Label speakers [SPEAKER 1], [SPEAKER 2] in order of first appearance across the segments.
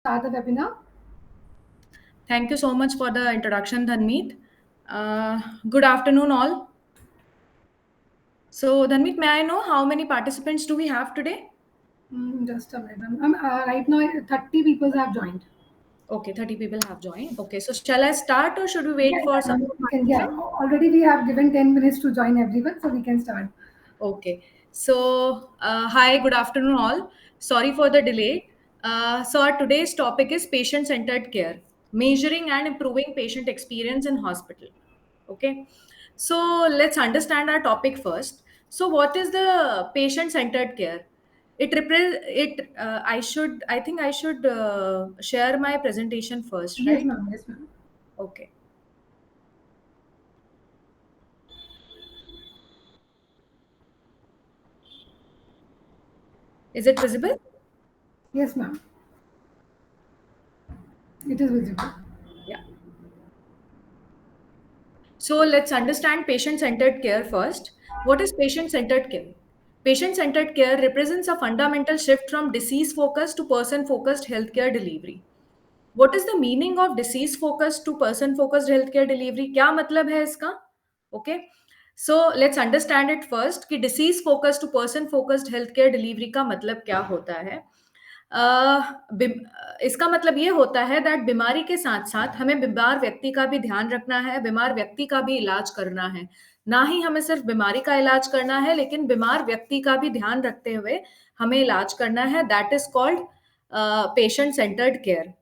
[SPEAKER 1] Start the webinar.
[SPEAKER 2] Thank you so much for the introduction, Dhanmeet. Good afternoon, all. So, Dhanmeet, may I know how many participants do we have today?
[SPEAKER 1] Just a minute. Right now, 30 people have joined.
[SPEAKER 2] Okay, 30 people have joined. Okay, so shall I start or should we wait for some more
[SPEAKER 1] We can, yeah.
[SPEAKER 2] participants?
[SPEAKER 1] Already we have given 10 minutes to join everyone, so we can start.
[SPEAKER 2] Okay, so hi, good afternoon, all. Sorry for the delay. So, our today's topic is patient centered care, measuring and improving patient experience in hospital. Okay, so let's understand our topic first. So, what is the patient centered care? I think I should share my presentation first,
[SPEAKER 1] Yes,
[SPEAKER 2] right?
[SPEAKER 1] ma'am. Yes, ma'am.
[SPEAKER 2] Okay. Is it visible?
[SPEAKER 1] Yes, ma'am. It is visible.
[SPEAKER 2] Yeah. So let's understand patient centered care first. What is patient centered care? Patient centered care represents a fundamental shift from disease focused to person focused healthcare delivery. What is the meaning of disease focused to person focused healthcare delivery? क्या मतलब है इसका? Okay. So let's understand it first कि disease focused to person focused healthcare delivery का मतलब क्या होता है? इसका मतलब ये होता है दैट बीमारी के साथ-साथ हमें बीमार व्यक्ति का भी ध्यान रखना है, बीमार व्यक्ति का भी इलाज करना है। ना ही हमें सिर्फ बीमारी का इलाज करना है, लेकिन बीमार व्यक्ति का भी ध्यान रखते हुए हमें इलाज करना है। That is called patient centred care.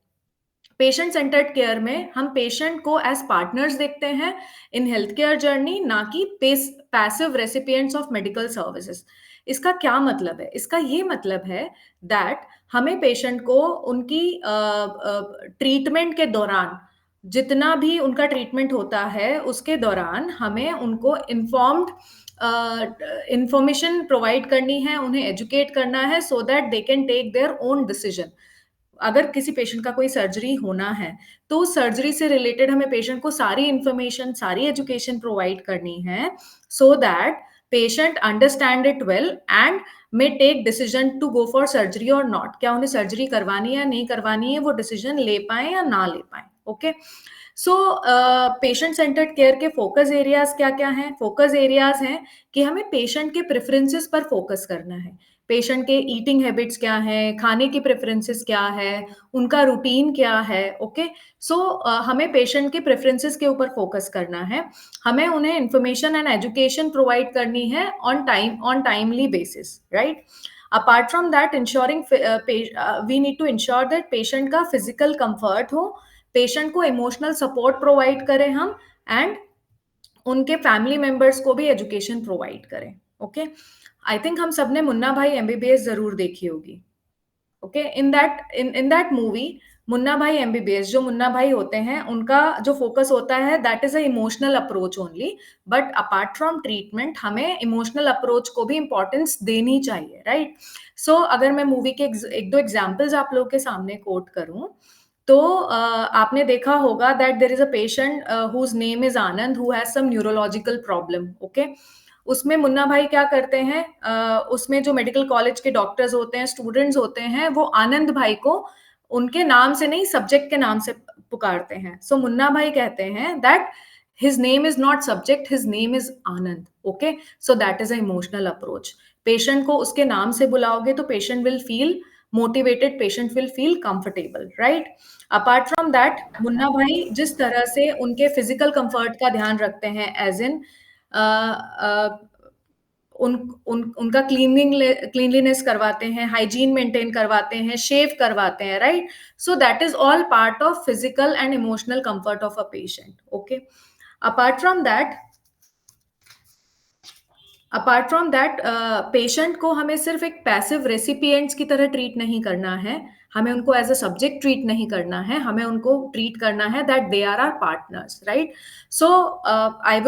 [SPEAKER 2] Patient centred care में हम पेशेंट को एज पार्टनर्स देखते हैं इन हेल्थ केयर जर्नी, ना कि passive recipients of medical services. इसका क्या मतलब है? इसका ये मतलब है दैट हमें पेशेंट को उनकी ट्रीटमेंट के दौरान जितना भी उनका ट्रीटमेंट होता है उसके दौरान हमें उनको इन्फॉर्म्ड इंफॉर्मेशन प्रोवाइड करनी है, उन्हें एजुकेट करना है so that they can take their own decision. अगर किसी पेशेंट का कोई सर्जरी होना है, तो उस सर्जरी से रिलेटेड हमें पेशेंट को सारी इन्फॉर्मेशन, सारी एजुकेशन प्रोवाइड करनी है, so that patient understand it well and may take decision to go for surgery or not. क्या उन्हें सर्जरी करवानी है या नहीं करवानी है, वो डिसीजन ले पाएँ या ना ले पाएँ। Okay? So patient centred care के फोकस एरियाज़ क्या-क्या हैं? फोकस एरियाज़ हैं कि हमें पेशेंट के प्रेफ़रेंसेस पर फोकस करना है। पेशेंट के ईटिंग हैबिट्स क्या हैं, खाने की प्रेफ़रेंसेस क्या है, उनका रूटीन क्या है, ओके? सो हमें पेशेंट के प्रेफ़रेंसेस के ऊपर फ़ोकस करना है। हमें उन्हें इन्फॉर्मेशन एंड एजुकेशन प्रोवाइड करनी है on timely basis, right? Apart from that we need to ensure that patient का फिज़िकल कम्फर्ट हो, पेशेंट को इमोशनल सपोर्ट प्रोवाइड करें हम एंड उनके फैमिली मेंबर्स को भी एजुकेशन प्रोवाइड करें, ओके? आई थिंक हम सबने मुन्ना भाई एमबीबीएस जरूर देखी होगी। Okay, in that movie Munna Bhai MBBS, जो मुन्ना भाई होते हैं उनका जो फोकस होता है that is a emotional approach only, but apart from treatment हमें इमोशनल अप्रोच को भी इंपॉर्टेंस देनी चाहिए, राइट? सो अगर मैं मूवी के एक दो एग्जाम्पल्स आप लोग के सामने कोट करूं, तो आपने देखा होगा that there is a patient whose name is Anand who has some neurological problem, okay? उसमें मुन्ना भाई क्या करते हैं, उसमें जो मेडिकल कॉलेज के डॉक्टर्स होते हैं, स्टूडेंट्स होते हैं, वो आनंद भाई को उनके नाम से नहीं सब्जेक्ट के नाम से पुकारते हैं। सो मुन्ना भाई कहते हैं that his name is not subject, his name is Anand, okay? So that is a emotional approach. Patient को उसके नाम से बुलाओगे तो patient will feel motivated, patient will feel comfortable, right? Apart from that Munna भाई जिस तरह से उनके फिजिकल कंफर्ट का ध्यान रखते हैं, एज इन उनका क्लीनलीनेस करवाते हैं, हाइजीन मेंटेन करवाते हैं, शेव करवाते हैं, right? So that is all part of physical and emotional comfort of a patient, okay? Apart from that apart from that patient को हमें सिर्फ एक पैसिव रेसिपिएंट्स की तरह ट्रीट नहीं करना है, हमें उनको एज अ सब्जेक्ट ट्रीट नहीं करना है, हमें उनको ट्रीट करना है that they are our partners, right? So I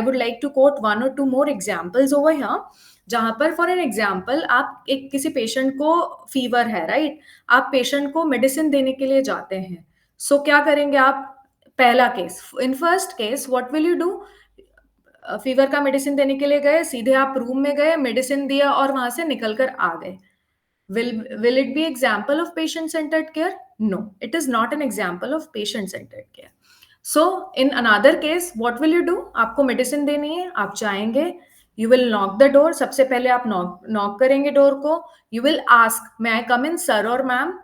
[SPEAKER 2] would like to quote one और two more examples over here, जहां पर फॉर एन एग्जाम्पल आप एक किसी पेशेंट को फीवर है, राइट? आप पेशेंट को मेडिसिन देने के लिए जाते हैं, सो क्या करेंगे आप? पहला case, in first case what will you do? Fever का मेडिसिन देने के लिए गए, सीधे आप रूम में गए, मेडिसिन दिया और वहां से निकल कर आ गए। Will it be example of patient centered care? No, it is not an example of patient centered care. So in another case what will you do? आपको मेडिसिन देनी है, आप जाएंगे, you will knock the door, सबसे पहले आप knock करेंगे door को, you will ask may I come in sir or ma'am,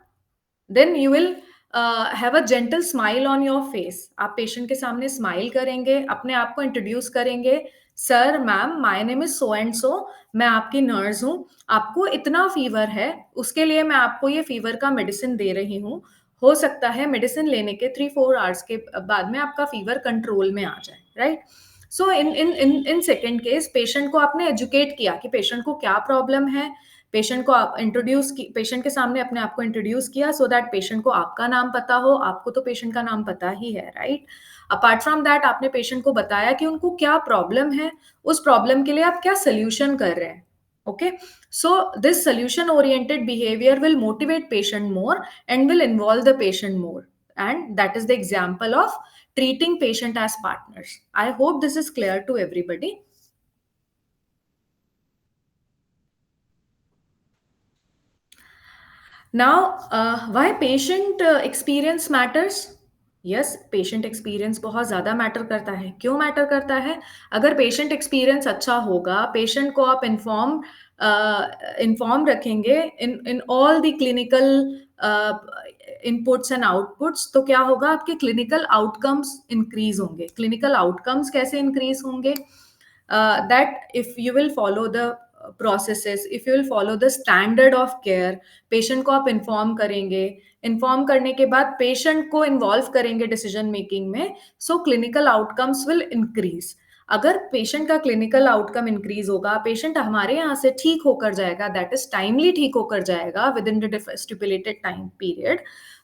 [SPEAKER 2] then you will have a gentle smile on your face. आप पेशेंट के सामने स्माइल करेंगे, अपने आप को इंट्रोड्यूस करेंगे, sir ma'am my name is so and so, मैं आपकी नर्स हूँ, आपको इतना फीवर है, उसके लिए मैं आपको ये फीवर का मेडिसिन दे रही हूँ, हो सकता है मेडिसिन लेने के 3-4 आवर्स के बाद में आपका फीवर कंट्रोल में आ जाए, right? So in second case patient को आपने एजुकेट किया कि पेशेंट को क्या प्रॉब्लम है, पेशेंट को आप पेशेंट के सामने अपने आप को इंट्रोड्यूस किया सो दैट पेशेंट को आपका नाम पता हो, आपको तो पेशेंट का नाम पता ही है, राइट? अपार्ट फ्रॉम दैट आपने पेशेंट को बताया कि उनको क्या प्रॉब्लम है, उस प्रॉब्लम के लिए आप क्या सोल्यूशन कर रहे हैं, okay? So this solution oriented behavior will motivate patient more and will involve the patient more, and that is the example of treating patient as partners. I hope this is clear to everybody. Now why patient experience matters? Yes, patient experience बहुत ज़्यादा matter करता है। क्यों matter करता है? अगर patient experience अच्छा होगा, पेशेंट को आप इन्फॉर्म रखेंगे in all the clinical inputs and outputs, तो क्या होगा? आपके क्लिनिकल आउटकम्स इंक्रीज होंगे। क्लिनिकल आउटकम्स कैसे इंक्रीज होंगे? That if you will follow the processes, if you will follow the standard of care, patient को आप इन्फॉर्म करेंगे, इन्फॉर्म करने के बाद पेशेंट को इन्वॉल्व करेंगे डिसीजन मेकिंग में, so clinical outcomes will increase. अगर पेशेंट का क्लिनिकल आउटकम इंक्रीज होगा, पेशेंट हमारे यहाँ से ठीक होकर जाएगा, दैट इज टाइमली ठीक होकर जाएगा with in the stipulated time period,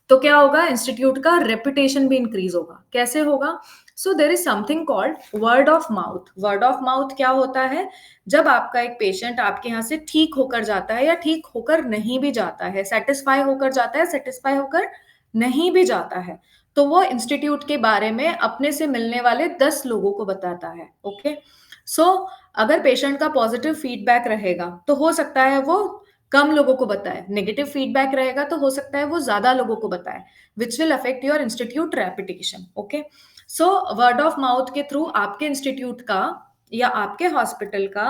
[SPEAKER 2] तो क्या होगा? इंस्टीट्यूट का रेपुटेशन भी इंक्रीज होगा। कैसे होगा? So there is something called word of mouth. Word of mouth क्या होता है? जब आपका एक पेशेंट आपके यहाँ से ठीक होकर जाता है या ठीक होकर नहीं भी जाता है, सेटिस्फाई होकर जाता है, सेटिस्फाई होकर नहीं भी जाता है, तो वो इंस्टीट्यूट के बारे में अपने से मिलने वाले 10 लोगों को बताता है, ओके? सो अगर पेशेंट का पॉजिटिव फीडबैक रहेगा तो हो सकता है वो कम लोगों को बताए, नेगेटिव फीडबैक रहेगा तो हो सकता है वो ज्यादा लोगों को बताए, which will affect your institute reputation, okay? So word of mouth के थ्रू आपके इंस्टीट्यूट का या आपके हॉस्पिटल का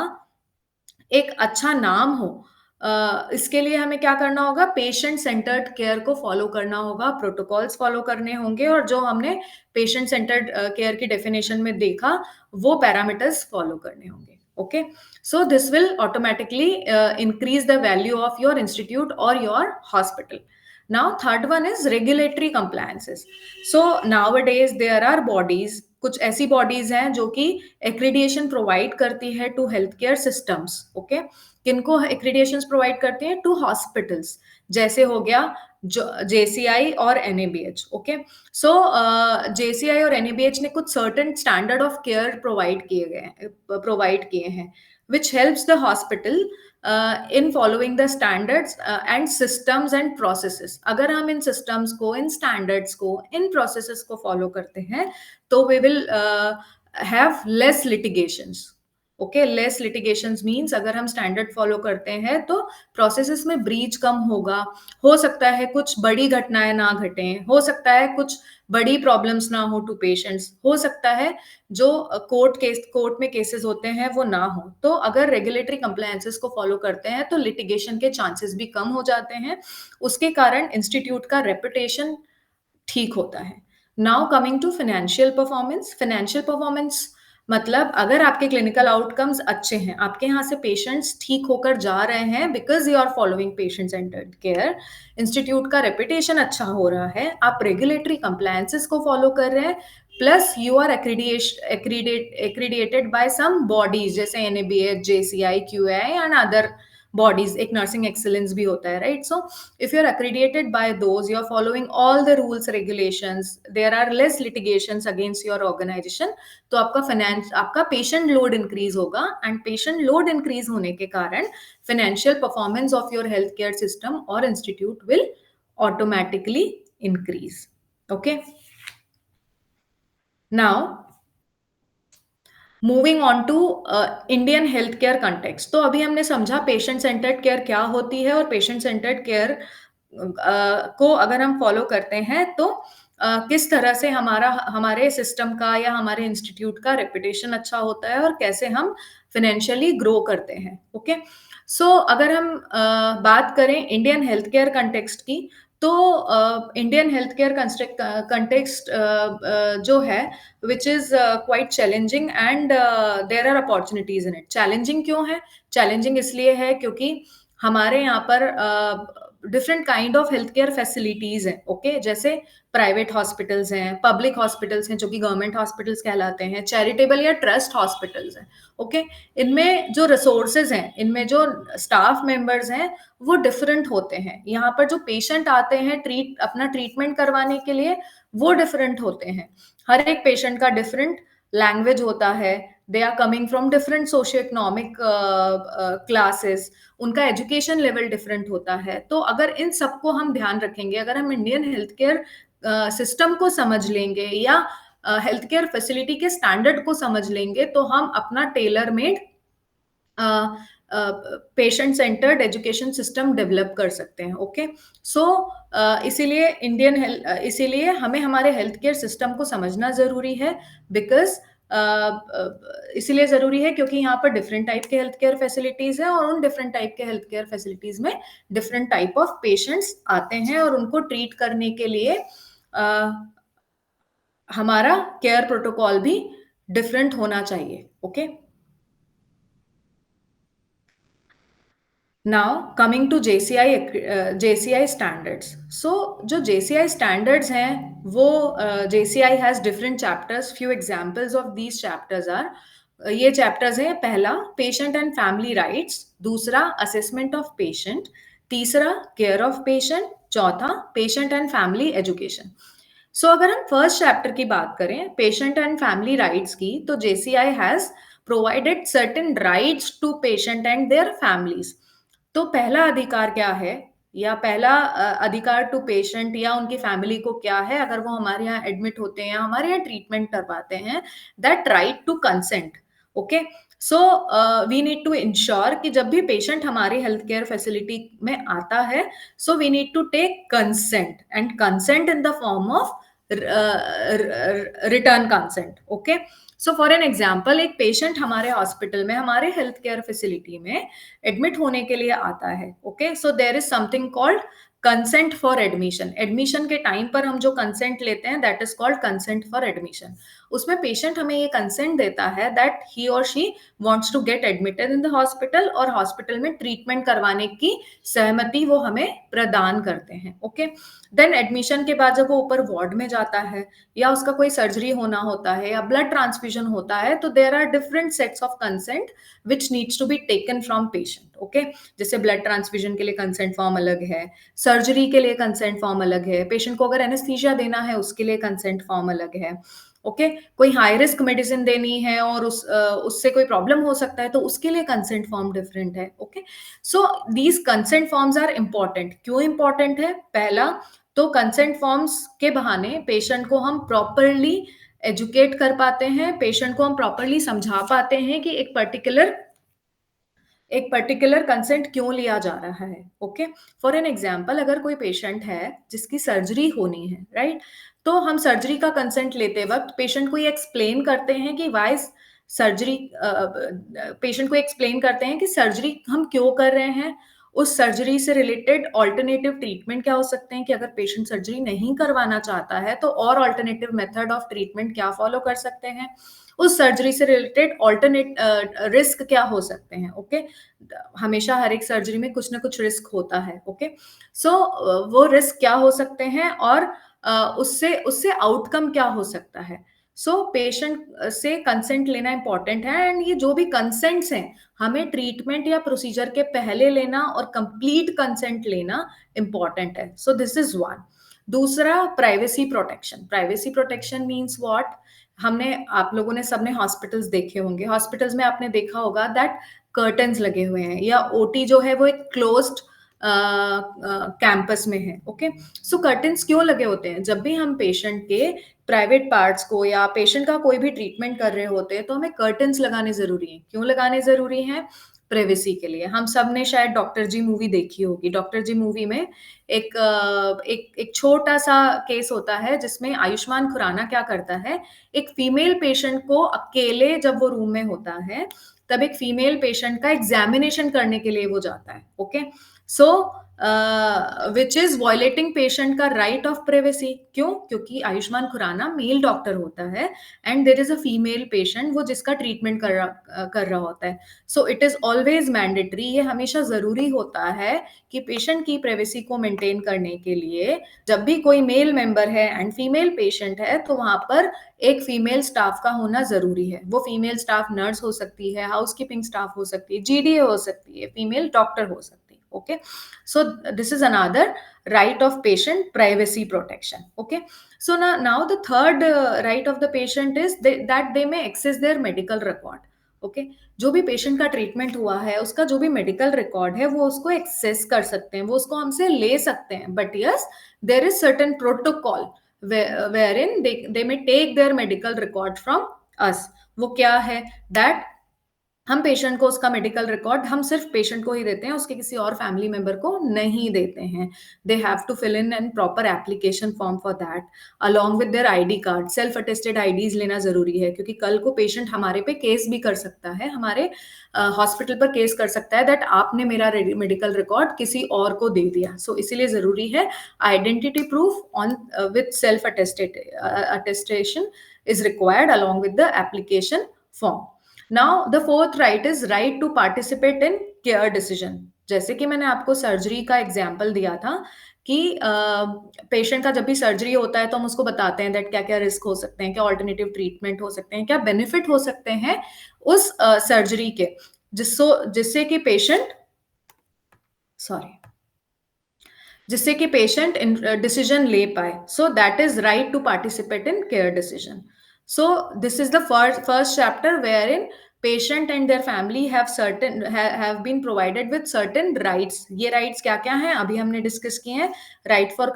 [SPEAKER 2] एक अच्छा नाम हो, इसके लिए हमें क्या करना होगा? पेशेंट सेंटर्ड केयर को फॉलो करना होगा, प्रोटोकॉल्स फॉलो करने होंगे, और जो हमने पेशेंट सेंटर्ड केयर की डेफिनेशन में देखा वो पैरामीटर्स फॉलो करने होंगे, okay? So this will automatically increase the value of your institute or your hospital. Now third one is regulatory compliances. So nowadays there are bodies, कुछ ऐसी bodies हैं जो कि एक्रीडिएशन प्रोवाइड करती है to health care systems, okay? किनको accreditation provide करती हैं? टू हॉस्पिटल्स, जैसे हो गया JCI और NABH, ओके? सो JCI और NABH ने कुछ certain standard of care provide किए हैं which helps the hospital in following the standards and systems and processes. अगर हम इन systems को, इन standards को, इन processes को follow करते हैं तो we will have less litigations. Okay, less litigations means अगर हम स्टैंडर्ड फॉलो करते हैं तो प्रोसेसेस में ब्रीच कम होगा, हो सकता है कुछ बड़ी घटनाएं ना घटें, हो सकता है कुछ बड़ी प्रॉब्लम्स ना हो टू पेशेंट्स, हो सकता है जो कोर्ट में केसेस होते हैं वो ना हो। तो अगर रेगुलेटरी कंप्लायंसेस को फॉलो करते हैं तो लिटिगेशन के चांसेस भी कम हो जाते हैं, उसके कारण इंस्टीट्यूट का रेपुटेशन ठीक होता है। Now coming to financial performance. Financial performance मतलब अगर आपके क्लिनिकल आउटकम्स अच्छे हैं, आपके यहाँ से पेशेंट्स ठीक होकर जा रहे हैं because you are following patient centred care, institute का रेपुटेशन अच्छा हो रहा है, आप रेगुलेटरी कंप्लायंसेस को फॉलो कर रहे हैं, plus you are accredited by some bodies जैसे NABH, JCI, QAI and other bodies, एक नर्सिंग एक्सीलेंस भी होता है, right? So if you are accredited by those, you are following all the rules, regulations, there are less litigations against your organization, तो आपका patient load increase होगा, and patient load increase होने के कारण financial performance of your health care system और institute will automatically increase, okay? Now moving on to Indian health care context. तो अभी हमने समझा पेशेंट सेंटर्ड केयर क्या होती है और पेशेंट सेंटर्ड केयर को अगर हम फॉलो करते हैं तो किस तरह से हमारे सिस्टम का या हमारे इंस्टीट्यूट का रेपुटेशन अच्छा होता है और कैसे हम फाइनेंशियली ग्रो करते हैं। ओके, सो अगर हम बात करें इंडियन हेल्थ केयर कंटेक्स्ट की, तो इंडियन हेल्थ केयर कंटेक्स्ट जो है which is quite challenging and there are opportunities in it. Challenging क्यों है? चैलेंजिंग इसलिए है क्योंकि हमारे यहाँ पर different kind of health care facilities हैं। ओके, जैसे प्राइवेट हॉस्पिटल्स हैं, पब्लिक हॉस्पिटल्स हैं जो कि गवर्नमेंट हॉस्पिटल्स कहलाते हैं, चैरिटेबल या ट्रस्ट हॉस्पिटल्स हैं। ओके, इनमें जो रिसोर्सेज हैं, इनमें जो स्टाफ मेंबर्स हैं, वो डिफरेंट होते हैं। यहाँ पर जो पेशेंट आते हैं अपना ट्रीटमेंट करवाने के लिए, वो डिफरेंट होते हैं। हर एक पेशेंट का डिफरेंट लैंग्वेज होता है, they are coming from different socio economic classes, उनका एजुकेशन लेवल डिफरेंट होता है। तो अगर इन सबको हम ध्यान रखेंगे, अगर हम इंडियन हेल्थ केयर सिस्टम को समझ लेंगे या हेल्थ केयर फैसिलिटी के स्टैंडर्ड को समझ लेंगे, तो हम अपना tailor made patient centred education system develop कर सकते हैं। ओके, सो इसीलिए हमें हमारे हेल्थ केयर सिस्टम को समझना जरूरी है, बिकॉज इसीलिए जरूरी है क्योंकि यहाँ पर डिफरेंट टाइप के हेल्थ केयर फैसिलिटीज हैं और उन डिफरेंट टाइप के हेल्थ केयर फैसिलिटीज में डिफरेंट टाइप ऑफ पेशेंट्स आते हैं और उनको ट्रीट करने के लिए हमारा केयर प्रोटोकॉल भी डिफरेंट होना चाहिए। Okay, Now coming to JCI standards. So जो JCI standards हैं, वो JCI has different chapters. Few examples of these chapters are ये chapters हैं, पहला patient and family rights, दूसरा assessment of patient, तीसरा care of patient, चौथा patient and family education. So अगर हम फर्स्ट चैप्टर की बात करें पेशेंट एंड फैमिली राइट्स की, तो JCI has provided certain rights to patient and their families. तो पहला अधिकार क्या है, या पहला अधिकार टू पेशेंट या उनकी फैमिली को क्या है अगर वो हमारे यहाँ एडमिट होते हैं या हमारे यहाँ ट्रीटमेंट करवाते हैं? That right to consent. Okay, so we need to ensure कि जब भी पेशेंट हमारी हेल्थ केयर फैसिलिटी में आता है, so we need to take consent, and consent in the form of written consent. Okay, so for an example, एक patient हमारे hospital में, हमारे हेल्थ केयर फैसिलिटी में एडमिट होने के लिए आता है। Okay, so there is something called consent for admission. Admission के टाइम पर हम जो कंसेंट लेते हैं, that is called consent for admission. उसमें पेशेंट हमें ये कंसेंट देता है that he or she wants to get admitted in the hospital, और हॉस्पिटल में ट्रीटमेंट करवाने की सहमति वो हमें प्रदान करते हैं। ओके, देन एडमिशन के बाद जब वो ऊपर वार्ड में जाता है या उसका कोई सर्जरी होना होता है या ब्लड ट्रांसफ्यूजन होता है, तो there are different sets of consent which needs to be taken from patient. Okay, जैसे ब्लड ट्रांसफ्यूजन के लिए कंसेंट फॉर्म अलग है, सर्जरी के लिए कंसेंट फॉर्म अलग है, पेशेंट को अगर एनेस्थीसिया देना है उसके लिए कंसेंट फॉर्म अलग है। ओके, कोई हाई रिस्क मेडिसिन देनी है और उससे कोई प्रॉब्लम हो सकता है, तो उसके लिए कंसेंट फॉर्म डिफरेंट है। Okay, so these consent forms are important. क्यों इंपॉर्टेंट है? पहला तो कंसेंट फॉर्म्स के बहाने पेशेंट को हम प्रॉपरली एजुकेट कर पाते हैं, पेशेंट को हम प्रॉपरली समझा पाते हैं कि एक पर्टिकुलर कंसेंट क्यों लिया जा रहा है। ओके, फॉर एन एग्जाम्पल, अगर कोई पेशेंट है जिसकी सर्जरी होनी है, राइट, तो हम सर्जरी का कंसेंट लेते वक्त पेशेंट को ये एक्सप्लेन करते हैं कि वाई सर्जरी, पेशेंट को एक्सप्लेन करते हैं कि सर्जरी हम क्यों कर रहे हैं, उस सर्जरी से रिलेटेड ऑल्टरनेटिव ट्रीटमेंट क्या हो सकते हैं, कि अगर पेशेंट सर्जरी नहीं करवाना चाहता है तो और ऑल्टरनेटिव मेथड ऑफ ट्रीटमेंट क्या फॉलो कर सकते हैं, उस सर्जरी से रिलेटेड ऑल्टरनेट रिस्क क्या हो सकते हैं। ओके, हमेशा हर एक सर्जरी में कुछ ना कुछ रिस्क होता है। ओके, सो वो रिस्क क्या हो सकते हैं और उससे आउटकम क्या हो सकता है। सो पेशेंट से कंसेंट लेना इंपॉर्टेंट है, एंड ये जो भी कंसेंट्स हैं हमें ट्रीटमेंट या प्रोसीजर के पहले लेना और कंप्लीट कंसेंट लेना इंपॉर्टेंट है। So this is one. दूसरा, privacy protection. Privacy protection means what? आप लोगों ने सबने हॉस्पिटल्स देखे होंगे, हॉस्पिटल्स में आपने देखा होगा दैट कर्टन्स लगे हुए हैं, या ओटी जो है वो एक क्लोज्ड कैंपस में है। ओके, सो कर्टन्स क्यों लगे होते हैं? जब भी हम पेशेंट के प्राइवेट पार्ट्स को या पेशेंट का कोई भी ट्रीटमेंट कर रहे होते हैं, तो हमें कर्टन्स लगाने जरूरी हैं। क्यों लगाने जरूरी हैं? प्राइवेसी के लिए। हम सब ने शायद डॉक्टर जी मूवी देखी होगी। डॉक्टर जी मूवी में एक छोटा सा केस होता है जिसमें आयुष्मान खुराना क्या करता है, एक फीमेल पेशेंट को अकेले जब वो रूम में होता है, तब एक फीमेल पेशेंट का एग्जामिनेशन करने के लिए वो जाता है। Okay, so which is violating patient का राइट ऑफ प्राइवेसी। क्यों? क्योंकि आयुष्मान खुराना मेल डॉक्टर होता है and there is a female patient वो जिसका ट्रीटमेंट कर रहा होता है। So it is always mandatory, ये हमेशा जरूरी होता है कि पेशेंट की प्राइवेसी को मेंटेन करने के लिए जब भी कोई मेल मेंबर है एंड फीमेल पेशेंट है तो वहां पर एक फीमेल स्टाफ का होना जरूरी है। वो फीमेल स्टाफ नर्स हो सकती है, हाउसकीपिंग स्टाफ हो सकती है, जीडीए हो सकती है, फीमेल डॉक्टर हो सकती है। Okay, so this is another right of patient privacy protection. Okay, so now the third right of the patient is that they may access their medical record. Okay, जो भी patient का treatment हुआ है उसका जो भी मेडिकल रिकॉर्ड है वो उसको एक्सेस कर सकते हैं, वो उसको हमसे ले सकते हैं। But yes, there is certain protocol wherein they may take their medical record from us. वो क्या है? दैट हम पेशेंट को उसका मेडिकल रिकॉर्ड हम सिर्फ पेशेंट को ही देते हैं, उसके किसी और फैमिली मेंबर को नहीं देते हैं। They have to fill in an proper application form for that along with their ID card. Self attested IDs लेना जरूरी है क्योंकि कल को पेशेंट हमारे पे केस भी कर सकता है, हमारे हॉस्पिटल पर केस कर सकता है दैट आपने मेरा मेडिकल रिकॉर्ड किसी और को दे दिया। सो इसीलिए जरूरी है identity proof on with self attestation is required along with the application form. Now the fourth right is right to participate in care decision. जैसे कि मैंने आपको सर्जरी का एग्जाम्पल दिया था कि पेशेंट का जब भी सर्जरी होता है तो हम उसको बताते हैं दैट क्या क्या रिस्क हो सकते हैं, क्या ऑल्टरनेटिव ट्रीटमेंट हो सकते हैं, क्या बेनिफिट हो सकते हैं उस सर्जरी के, जिससे कि पेशेंट डिसीजन ले पाए। So that is right to participate in care decision. So this is the first chapter wherein patient and their family have been provided with certain rights. ये rights क्या क्या हैं अभी हमने डिस्कस किए हैं। right for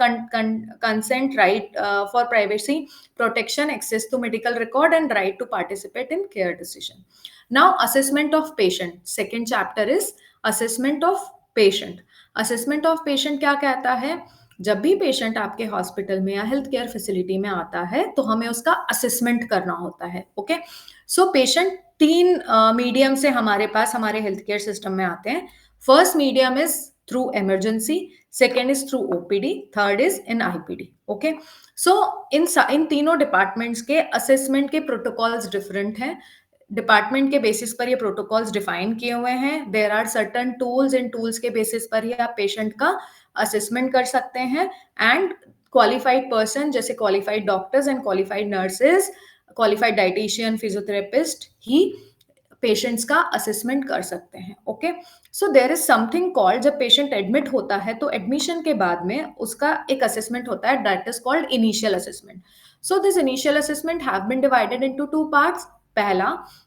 [SPEAKER 2] consent, right for privacy protection, access to medical record and right to participate in care decision. Now assessment of patient, second chapter is assessment of patient. assessment of patient क्या कहता है? जब भी patient आपके hospital में या health care facility में आता है तो हमें उसका असेसमेंट करना होता है। ओके, सो पेशेंट तीन मीडियम से हमारे पास हमारे हेल्थ केयर सिस्टम में आते हैं। First medium is through emergency, second is through OPD, third is in IPD. Okay, so in तीनों डिपार्टमेंट्स के असेसमेंट के प्रोटोकॉल्स डिफरेंट हैं। डिपार्टमेंट के बेसिस पर ये प्रोटोकॉल्स डिफाइन किए हुए हैं। देयर आर सर्टन टूल्स, इन टूल्स के बेसिस पर ही आप पेशेंट का असेसमेंट कर सकते हैं एंड क्वालिफाइड पर्सन जैसे qualified doctors and qualified nurses, qualified dietitian, physiotherapist ही पेशेंट्स का असेसमेंट कर सकते हैं। Okay, so there is something called, जब पेशेंट एडमिट होता है तो एडमिशन के बाद में उसका एक असेसमेंट होता है that is called initial assessment. So this initial assessment have been divided into two parts. पहला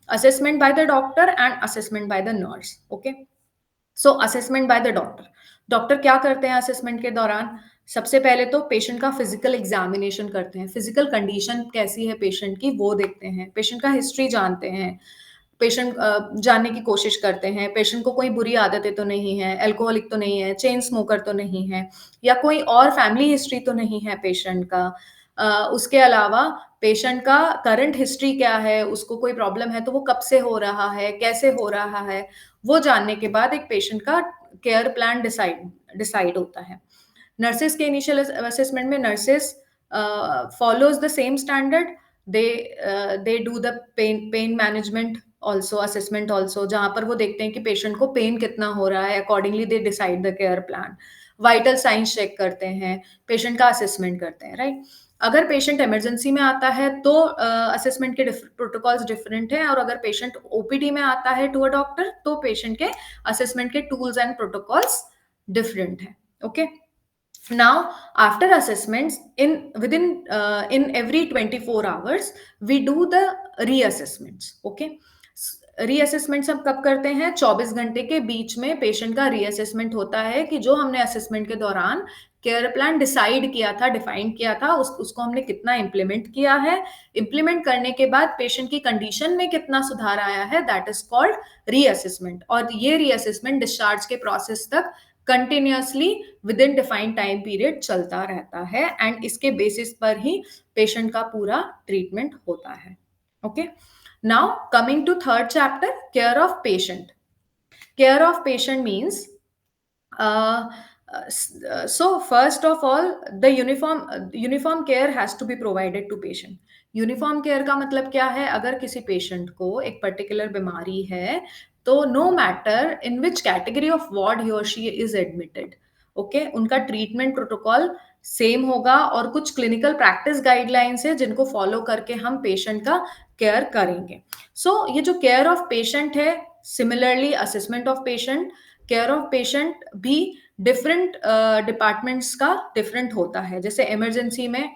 [SPEAKER 2] assessment by the doctor and assessment by the nurse. Okay, so assessment by the doctor, doctor क्या करते हैं assessment के दौरान? सबसे पहले तो patient का फिजिकल एग्जामिनेशन करते हैं, फिजिकल कंडीशन कैसी है पेशेंट की वो देखते हैं, पेशेंट का हिस्ट्री जानते हैं, पेशेंट जानने की कोशिश करते हैं पेशेंट को कोई बुरी आदतें तो नहीं है, अल्कोहलिक तो नहीं है, चेन स्मोकर तो नहीं है, या कोई और फैमिली हिस्ट्री तो नहीं है पेशेंट का। उसके अलावा पेशेंट का करंट हिस्ट्री क्या है, उसको कोई प्रॉब्लम है तो वो कब से हो रहा है, कैसे हो रहा है, वो जानने के बाद एक पेशेंट का केयर प्लान डिसाइड होता है। नर्सेस के इनिशियल असेसमेंट में nurses follows the same standard. They do the pain management also, assessment also, जहां पर वो देखते हैं कि पेशेंट को पेन कितना हो रहा है, accordingly they decide the care plan. Vital signs check करते हैं, पेशेंट का असेसमेंट करते हैं, राइट। अगर पेशेंट इमरजेंसी में आता है तो असेसमेंट के प्रोटोकॉल्स डिफरेंट हैं, और अगर पेशेंट ओपीडी में आता है टू अ डॉक्टर तो पेशेंट के असेसमेंट के टूल्स एंड प्रोटोकॉल्स डिफरेंट हैं। Okay, now after assessments in every 24 hours we do the reassessments. Okay, reassessment सब कब करते हैं? 24 घंटे के बीच में पेशेंट का रीअसेसमेंट होता है कि जो हमने असेसमेंट के दौरान केयर प्लान डिसाइड किया था, डिफाइन किया था, उसको हमने कितना इम्प्लीमेंट किया है। इम्प्लीमेंट करने के बाद पेशेंट की कंडीशन में कितना सुधार आया है, दैट इज कॉल्ड रीअसेसमेंट। और ये रीअसेसमेंट डिस्चार्ज के प्रोसेस तक continuously with in defined time period चलता रहता है, एंड इसके बेसिस पर ही पेशेंट का पूरा ट्रीटमेंट होता है। Okay, now coming to third chapter, care of patient. Care of patient means so first of all the uniform care has to be provided to patient. Uniform care का मतलब क्या है? अगर किसी पेशेंट को एक पर्टिकुलर बीमारी है तो no matter in which category of ward he or she is admitted, okay, उनका ट्रीटमेंट प्रोटोकॉल सेम होगा और कुछ क्लिनिकल प्रैक्टिस गाइडलाइंस है जिनको फॉलो करके हम पेशेंट का केयर करेंगे। सो ये जो केयर ऑफ पेशेंट है, similarly assessment of patient, care of patient भी डिफरेंट डिपार्टमेंट्स का डिफरेंट होता है। जैसे इमरजेंसी में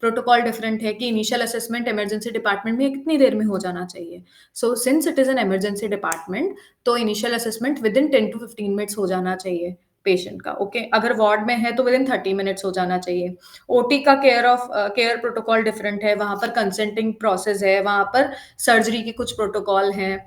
[SPEAKER 2] प्रोटोकॉल डिफरेंट है कि इनिशियल असेसमेंट इमरजेंसी डिपार्टमेंट में कितनी देर में हो जाना चाहिए। So since it is an emergency department तो initial assessment within 10 to 15 minutes हो जाना चाहिए पेशेंट का, ओके। अगर वार्ड में है तो विद इन 30 मिनट्स हो जाना चाहिए। ओटी का केयर प्रोटोकॉल डिफरेंट है, वहां पर कंसेंटिंग प्रोसेस है, वहां पर सर्जरी के कुछ प्रोटोकॉल हैं।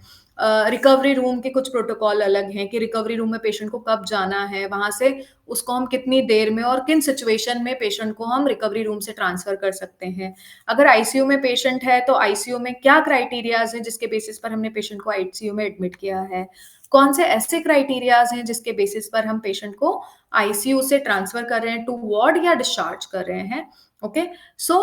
[SPEAKER 2] रिकवरी रूम के कुछ प्रोटोकॉल अलग हैं कि रिकवरी रूम में पेशेंट को कब जाना है, वहां से उसको हम कितनी देर में और किन सिचुएशन में पेशेंट को हम रिकवरी रूम से ट्रांसफर कर सकते हैं। अगर आईसीयू में पेशेंट है तो आईसीयू में क्या क्राइटेरियाज हैं जिसके बेसिस पर हमने पेशेंट को आईसीयू में एडमिट किया है, कौन से ऐसे क्राइटेरियाज हैं जिसके बेसिस पर हम पेशेंट को आईसीयू से ट्रांसफर कर रहे हैं टू वार्ड या डिस्चार्ज कर रहे हैं, okay. So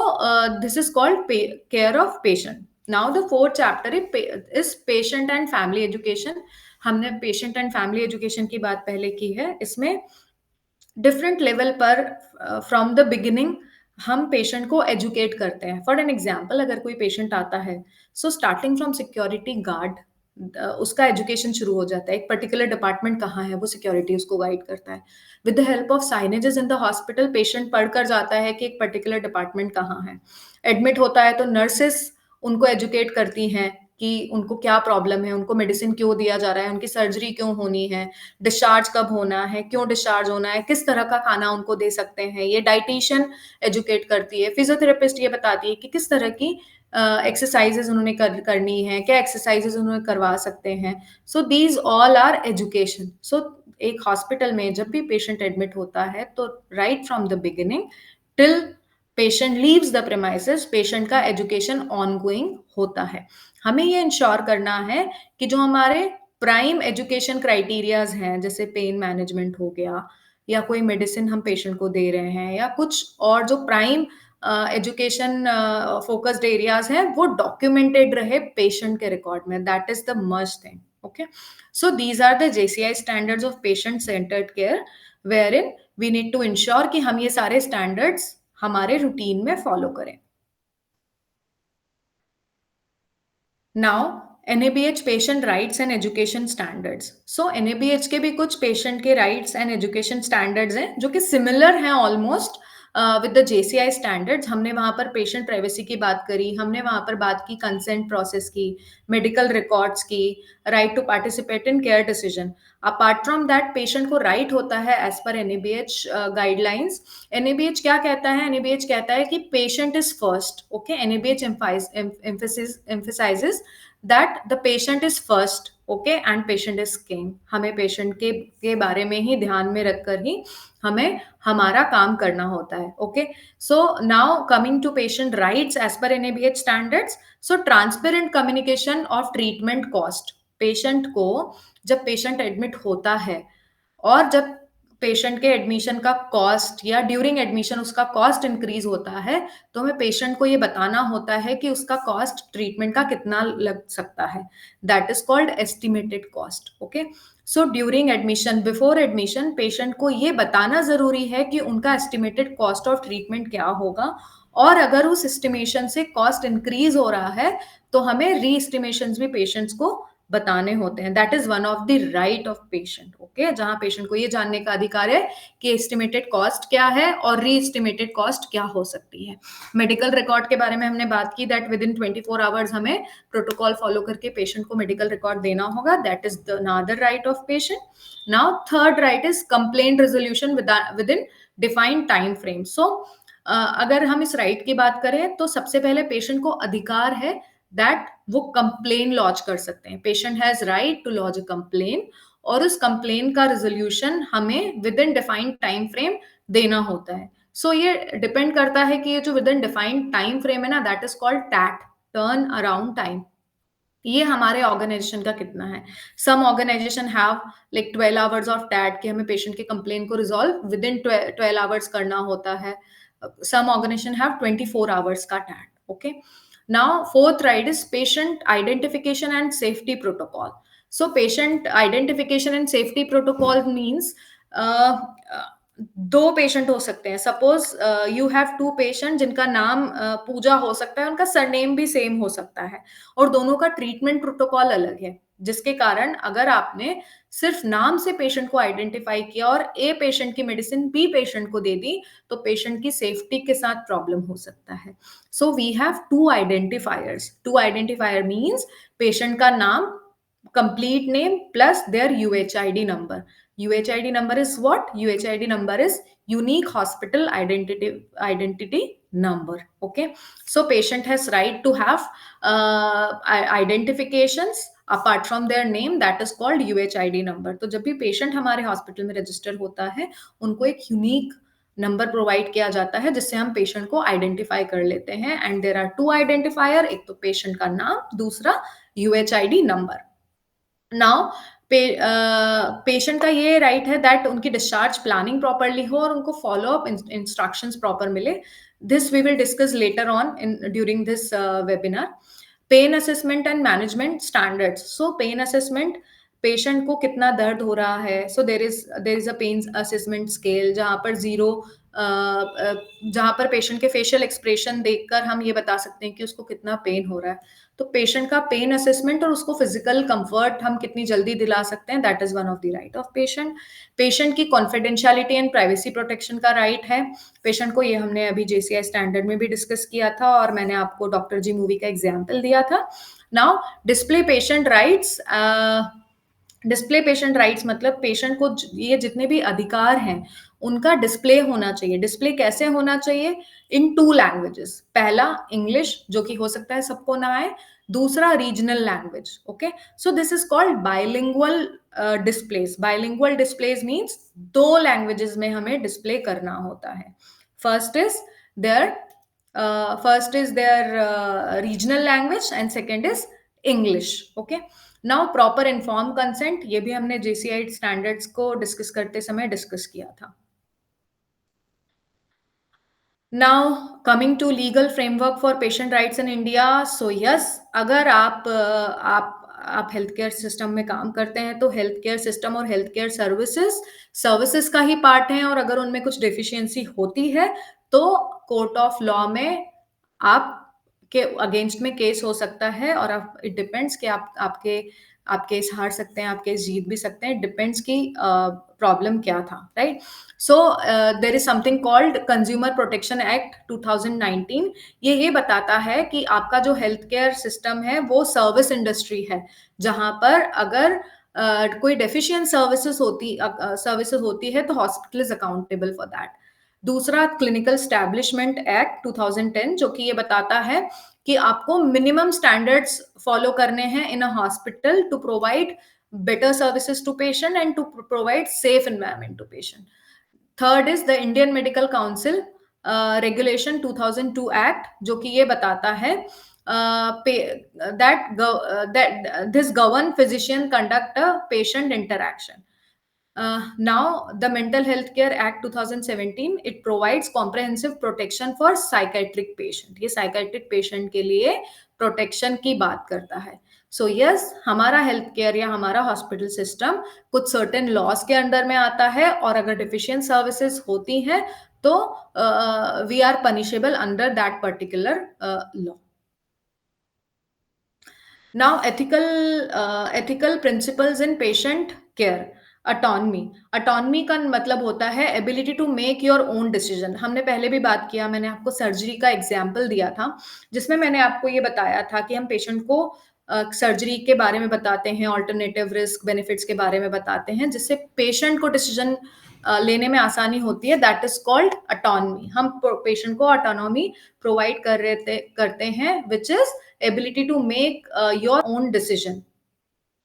[SPEAKER 2] this is called care of patient. Now the fourth chapter is patient and family education. हमने पेशेंट एंड फैमिली एजुकेशन की बात पहले की है। इसमें डिफरेंट लेवल पर फ्रॉम द बिगिनिंग हम पेशेंट को एजुकेट करते हैं। फॉर एन एग्जाम्पल, अगर कोई पेशेंट आता है, so starting from security guard उसका एजुकेशन शुरू हो जाता है। एक पर्टिकुलर डिपार्टमेंट कहाँ है वो सिक्योरिटी उसको गाइड करता है। With the help of signages in the hospital patient पढ़कर जाता है कि एक पर्टिकुलर डिपार्टमेंट कहाँ है। एडमिट होता है तो नर्सेस उनको एजुकेट करती हैं कि उनको क्या प्रॉब्लम है, उनको मेडिसिन क्यों दिया जा रहा है, उनकी सर्जरी क्यों होनी है, डिस्चार्ज कब होना है, क्यों डिस्चार्ज होना है, किस तरह का खाना उनको दे सकते हैं। ये डाइटिशियन एजुकेट करती है। फिजियोथेरेपिस्ट ये बताती है कि किस तरह की एक्सरसाइजेज उन्होंने करनी है, क्या एक्सरसाइजेज उन्होंने करवा सकते हैं। So these all are education. So एक हॉस्पिटल में जब भी पेशेंट एडमिट होता है तो right from the beginning till patient leaves the premises patient का एजुकेशन ऑनगोइंग होता है। हमें ये इंश्योर करना है कि जो हमारे प्राइम एजुकेशन क्राइटेरियाज हैं, जैसे पेन मैनेजमेंट हो गया या कोई मेडिसिन हम पेशेंट को दे रहे हैं या कुछ और जो प्राइम एजुकेशन फोकस्ड एरियाज हैं, वो डॉक्यूमेंटेड रहे पेशेंट के रिकॉर्ड में। That is the must thing, okay. So these are the JCI standards of patient centred care wherein we need to ensure कि हम ये सारे स्टैंडर्ड्स हमारे रूटीन में फॉलो करें। Now NABH patient rights and education standards. So NABH के भी कुछ पेशेंट के राइट्स एंड एजुकेशन स्टैंडर्ड्स हैं जो कि सिमिलर हैं almost with the JCI standards. हमने वहां पर पेशेंट प्राइवेसी की बात करी, हमने वहां पर बात की कंसेंट प्रोसेस की, मेडिकल रिकॉर्ड्स की, right to participate in care decision. Apart from that patient को राइट होता है as per NABH guidelines. NABH क्या कहता है? NABH कहता है कि patient is first, okay. NABH emphasizes that the patient is first, okay, and patient is king। हमें पेशेंट के बारे में ही ध्यान में रखकर ही हमें हमारा काम करना होता है, okay. So now coming to patient rights as per NABH standards. So transparent communication of treatment cost. Patient को जब पेशेंट एडमिट होता है और जब पेशेंट के एडमिशन का कॉस्ट या ड्यूरिंग एडमिशन उसका कॉस्ट इंक्रीज होता है तो हमें पेशेंट को ये बताना होता है कि उसका कॉस्ट ट्रीटमेंट का कितना लग सकता है। That is called estimated cost, okay. So during admission, before admission patient को ये बताना जरूरी है कि उनका एस्टिमेटेड कॉस्ट ऑफ ट्रीटमेंट क्या होगा, और अगर उस एस्टिमेशन से कॉस्ट इंक्रीज हो रहा है तो हमें री एस्टिमेशन भी पेशेंट्स को बताने होते हैं। That is one of the right of patient, okay, जहां पेशेंट को ये जानने का अधिकार है कि एस्टिमेटेड कॉस्ट क्या है और री एस्टिमेटेड कॉस्ट क्या हो सकती है। मेडिकल रिकॉर्ड के बारे में हमने बात की, दैट विद इन 24 आवर्स हमें प्रोटोकॉल फॉलो करके पेशेंट को मेडिकल रिकॉर्ड देना होगा। That is the another right of patient. Now third right is complaint resolution within defined time frame. So अगर हम इस राइट की बात करें तो सबसे पहले पेशेंट को अधिकार है दैट वो कंप्लेन लॉन्च कर सकते हैं। Patient has right to launch a complain और उस कंप्लेन का रेजोल्यूशन हमें within defined time frame देना होता है। सो ये डिपेंड करता है कि ये जो within defined time frame है ना, that is called TAT, turn around time. ये हमारे ऑर्गेनाइजेशन का कितना है। Some organization have like 12 hours of TAT कि हमें पेशेंट के कंप्लेन को रिजॉल्व विद इन 12 आवर्स करना होता है। सम ऑर्गेनाइजेशन हैव 24 आवर्स का TAT, okay. Now fourth right is patient identification and safety protocol. So patient identification and safety protocol means दो पेशेंट हो सकते हैं। Suppose you have two patient जिनका नाम पूजा हो सकता है, उनका सरनेम भी सेम हो सकता है और दोनों का ट्रीटमेंट प्रोटोकॉल अलग है, जिसके कारण अगर आपने सिर्फ नाम से पेशेंट को आइडेंटिफाई किया और ए पेशेंट की मेडिसिन बी पेशेंट को दे दी तो पेशेंट की सेफ्टी के साथ प्रॉब्लम हो सकता है। So we have two identifiers. Two identifier means patient का नाम, complete name plus their UHID number. UHID number is what? UHID number is unique hospital identity number. Okay, so patient has right to have identifications apart from their name, that is called UHID number. तो जब भी patient हमारे hospital में register होता है उनको एक unique number provide किया जाता है जिससे हम पेशेंट को आइडेंटिफाई कर लेते हैं। And there are two identifier, एक तो पेशेंट का नाम, दूसरा UHID नंबर। नाउ पेशेंट का ये राइट है दैट उनकी डिस्चार्ज प्लानिंग प्रॉपरली हो और उनको फॉलो अप इंस्ट्रक्शंस प्रॉपर मिले। This we will discuss later on in during this webinar. Pain assessment and management standards. So pain assessment, patient को कितना दर्द हो रहा है। So there is a pain assessment scale जहां पर जहां पर पेशेंट के फेशियल एक्सप्रेशन देखकर हम ये बता सकते हैं कि उसको कितना पेन हो रहा है। तो पेशेंट का पेन असेसमेंट और उसको फिजिकल कंफर्ट हम कितनी जल्दी दिला सकते हैं, that is one of the right of patient. Patient की कॉन्फिडेंशियलिटी एंड प्राइवेसी प्रोटेक्शन का राइट है पेशेंट को। ये हमने अभी JCI स्टैंडर्ड में भी डिस्कस किया था और मैंने आपको डॉक्टर जी मूवी का एग्जाम्पल दिया था। Now display patient rights. Display patient rights मतलब पेशेंट को ये जितने भी अधिकार हैं उनका डिस्प्ले होना चाहिए। डिस्प्ले कैसे होना चाहिए? इन 2 लैंग्वेजेस। पहला इंग्लिश, जो कि हो सकता है सबको ना आए, दूसरा regional language, okay. So this is called bilingual displays. Bilingual displays means 2 languages में हमें डिस्प्ले करना होता है। First is their regional language and second is English, okay. Now proper inform consent, ये भी हमने JCI स्टैंडर्ड्स को डिस्कस करते समय डिस्कस किया था। Now coming to legal framework for patient rights in India. So yes, अगर आप हेल्थ केयर सिस्टम में काम करते हैं तो हेल्थ केयर सिस्टम और हेल्थ केयर सर्विसेज का ही पार्ट है और अगर उनमें कुछ डेफिशिएंसी होती है तो कोर्ट ऑफ लॉ में आप के अगेंस्ट में केस हो सकता है और आप, इट डिपेंड्स कि आप केस हार सकते हैं, आप केस जीत भी सकते हैं, डिपेंड्स की प्रॉब्लम क्या था, right. So there is something called consumer protection act 2019। ये बताता है कि आपका जो हेल्थ केयर सिस्टम है वो सर्विस इंडस्ट्री है, जहां पर अगर कोई डेफिशिएंट सर्विसेज होती है तो hospital is accountable for that. दूसरा क्लिनिकल स्टैब्लिशमेंट एक्ट 2010, जो कि ये बताता है कि आपको मिनिमम स्टैंडर्ड्स फॉलो करने हैं in a hospital to provide better services to patient and to provide safe environment to patient. Third is the Indian Medical Council Regulation 2002 Act, जो कि ये बताता है that this govern physician conduct a patient interaction. Now the Mental Health Care Act 2017, it provides comprehensive protection for psychiatric patient. ये psychiatric patient के लिए protection की बात करता है। सो यस, हमारा हेल्थ केयर या हमारा हॉस्पिटल सिस्टम कुछ सर्टेन लॉज के अंडर में आता है और अगर डिफिशिएंट सर्विसेज होती हैं तो we are punishable under that particular law. Now ethical principles in patient care. Autonomy. Autonomy का मतलब होता है ability to make your own decision. हमने पहले भी बात किया, मैंने आपको सर्जरी का एग्जाम्पल दिया था, जिसमें मैंने आपको ये बताया था कि हम पेशेंट को सर्जरी के बारे में बताते हैं, ऑल्टरनेटिव रिस्क बेनिफिट्स के बारे में बताते हैं, जिससे पेशेंट को डिसीजन लेने में आसानी होती है। That is called autonomy. हम पेशेंट को ऑटोनॉमी प्रोवाइड करते हैं, which is ability to make your own decision.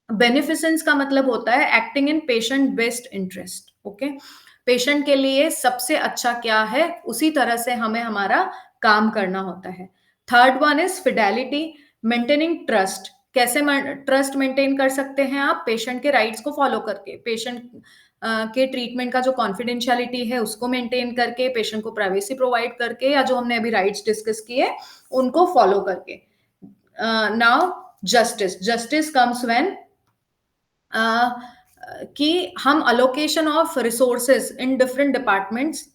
[SPEAKER 2] Beneficence का मतलब होता है acting in patient best interest. Okay, patient के लिए सबसे अच्छा क्या है उसी तरह से हमें हमारा काम करना होता है। Third one is Fidelity, maintaining trust. कैसे ट्रस्ट मेंटेन कर सकते हैं आप? पेशेंट के राइट्स को फॉलो करके, पेशेंट के ट्रीटमेंट का जो कॉन्फिडेंशियलिटी है उसको मेंटेन करके, पेशेंट को प्राइवेसी प्रोवाइड करके, या जो हमने अभी राइट्स डिस्कस किए उनको फॉलो करके। Now justice. Justice comes when कि हम allocation of resources in different departments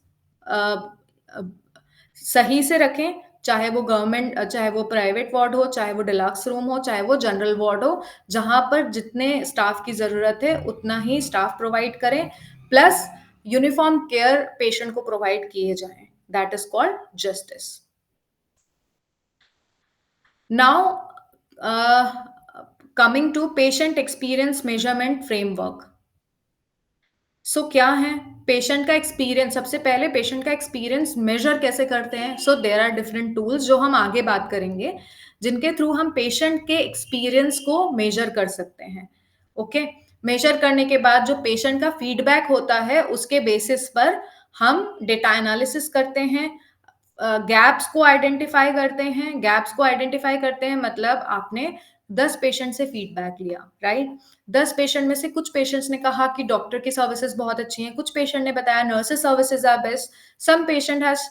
[SPEAKER 2] सही से रखें, चाहे वो गवर्नमेंट, चाहे वो प्राइवेट वार्ड हो, चाहे वो डिलक्स रूम हो, चाहे वो जनरल वार्ड हो, जहां पर जितने स्टाफ की जरूरत है उतना ही स्टाफ प्रोवाइड करें, प्लस यूनिफॉर्म केयर पेशेंट को प्रोवाइड किए जाएं। That is called justice. Now, coming to patient experience measurement framework. सो क्या है पेशेंट का एक्सपीरियंस? सबसे पहले पेशेंट का एक्सपीरियंस मेजर कैसे करते हैं? So there are different tools जो हम आगे बात करेंगे, जिनके थ्रू हम पेशेंट के एक्सपीरियंस को मेजर कर सकते हैं। ओके, मेजर करने के बाद जो पेशेंट का फीडबैक होता है उसके बेसिस पर हम डेटा एनालिसिस करते हैं, गैप्स को आइडेंटिफाई करते हैं। गैप्स को आइडेंटिफाई करते हैं मतलब आपने 10 पेशेंट से फीडबैक लिया, राइट? 10 पेशेंट में से कुछ पेशेंट्स ने कहा कि डॉक्टर की सर्विसेज बहुत अच्छी हैं, कुछ पेशेंट ने बताया nurses services are best, some patient has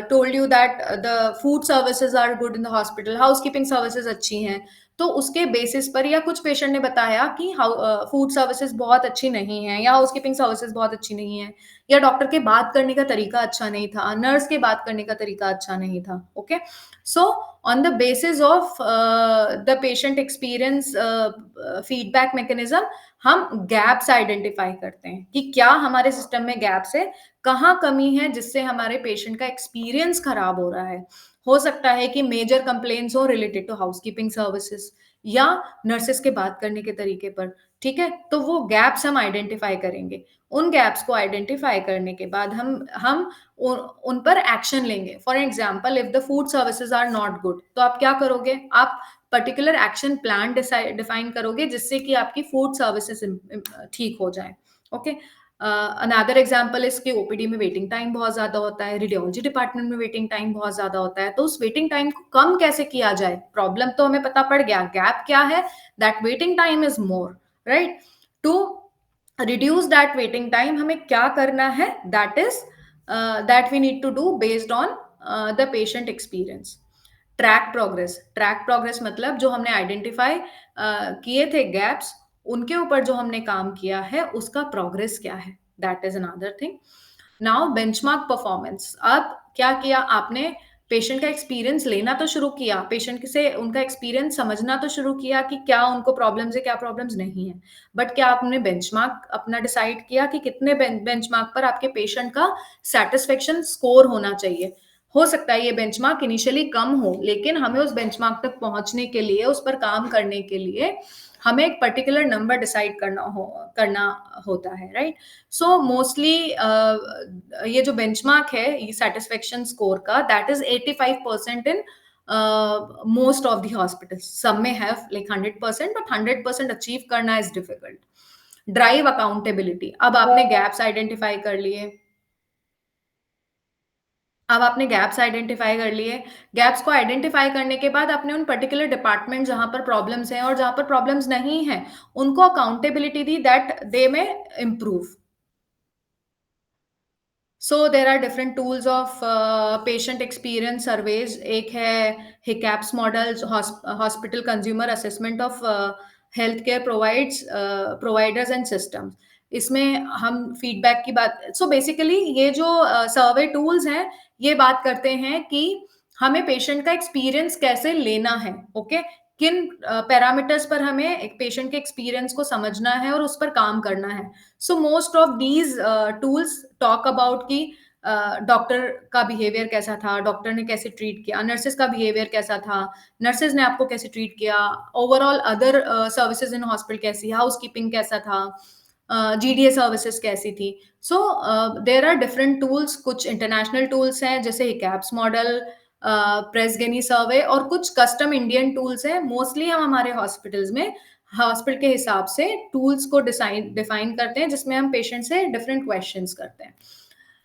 [SPEAKER 2] told you that the food services are good in the hospital, housekeeping services अच्छी हैं। तो उसके बेसिस पर, या कुछ पेशेंट ने बताया कि फूड सर्विसेज बहुत अच्छी नहीं है, या हाउसकीपिंग सर्विसेज बहुत अच्छी नहीं है, या डॉक्टर के बात करने का तरीका अच्छा नहीं था, नर्स के बात करने का तरीका अच्छा नहीं था। Okay, so on the basis of the patient experience feedback mechanism हम गैप्स आइडेंटिफाई करते हैं कि क्या हमारे सिस्टम में गैप्स है, कहाँ कमी है जिससे हमारे पेशेंट का एक्सपीरियंस खराब हो रहा है। हो सकता है कि मेजर कंप्लेंट्स हो रिलेटेड टू हाउसकीपिंग सर्विसेज या नर्सेस के बात करने के तरीके पर। ठीक है, तो वो गैप्स हम आइडेंटिफाई करेंगे। उन गैप्स को आइडेंटिफाई करने के बाद हम उन पर एक्शन लेंगे। For example, if the food services are not good, तो आप क्या करोगे? आप पर्टिकुलर एक्शन प्लान डिफाइन करोगे जिससे कि आपकी फूड सर्विसेज ठीक हो जाए। ओके, अनदर एग्जाम्पल इसके ओपीडी में वेटिंग टाइम बहुत ज्यादा होता है, रेडियोलॉजी डिपार्टमेंट में वेटिंग टाइम बहुत ज्यादा होता है, तो उस वेटिंग टाइम को कम कैसे किया जाए? प्रॉब्लम तो हमें पता पड़ गया, गैप क्या है? That waiting time is more, right? To reduce that waiting time हमें क्या करना है? That is that we need to do based on the patient experience. Track progress. Track progress मतलब जो हमने आइडेंटिफाई किए थे गैप्स, उनके ऊपर जो हमने काम किया है उसका प्रोग्रेस क्या है? That is another thing. Now benchmark performance. अब क्या किया आपने? पेशेंट का एक्सपीरियंस लेना तो शुरू किया, पेशेंट से उनका एक्सपीरियंस समझना तो शुरू किया कि क्या उनको प्रॉब्लम्स है, क्या प्रॉब्लम्स नहीं है, बट क्या आपने बेंचमार्क अपना डिसाइड किया कि कितने बेंचमार्क पर आपके पेशेंट का सेटिस्फेक्शन स्कोर होना चाहिए? हो सकता है ये बेंचमार्क इनिशियली कम हो, लेकिन हमें उस बेंचमार्क तक पहुंचने के लिए, उस पर काम करने के लिए हमें एक पर्टिकुलर नंबर डिसाइड करना होता है, राइट? सो मोस्टली ये जो बेंचमार्क है ये सेटिस्फेक्शन स्कोर का, that is 85% in most of the hospitals. सब में हैव लाइक 100%, बट 100% अचीव करना इज डिफिकल्ट। Drive accountability. अब आपने गैप्स आइडेंटिफाई कर लिए, अब आपने गैप्स आइडेंटिफाई कर लिए। गैप्स को आइडेंटिफाई करने के बाद आपने उन पर्टिकुलर डिपार्टमेंट जहां पर प्रॉब्लम्स हैं और जहां पर प्रॉब्लम्स नहीं हैं, उनको अकाउंटेबिलिटी दी दैट दे में improve. So there are different tools of patient experience surveys. एक है HCAHPS model, hospital consumer assessment of health care providers and systems. इसमें हम फीडबैक की बात, सो बेसिकली ये जो सर्वे टूल्स हैं ये बात करते हैं कि हमें पेशेंट का एक्सपीरियंस कैसे लेना है। ओके, किन पैरामीटर्स पर हमें एक पेशेंट के एक्सपीरियंस को समझना है और उस पर काम करना है। So most of these tools talk about कि डॉक्टर का बिहेवियर कैसा था, डॉक्टर ने कैसे ट्रीट किया, नर्सेस का बिहेवियर कैसा था, नर्सेस ने आपको कैसे ट्रीट किया, overall other services in hospital कैसी, हाउसकीपिंग कैसा था, जीडीए सर्विसेज कैसी थी। सो देर आर डिफरेंट टूल्स, कुछ इंटरनेशनल टूल्स हैं जैसे हिकैप्स मॉडल, प्रेसगेनी सर्वे, और कुछ कस्टम इंडियन टूल्स हैं। मोस्टली हम हमारे हॉस्पिटल्स में हॉस्पिटल के हिसाब से टूल्स को डिफाइन करते हैं, जिसमें हम पेशेंट से डिफरेंट क्वेश्चंस करते हैं।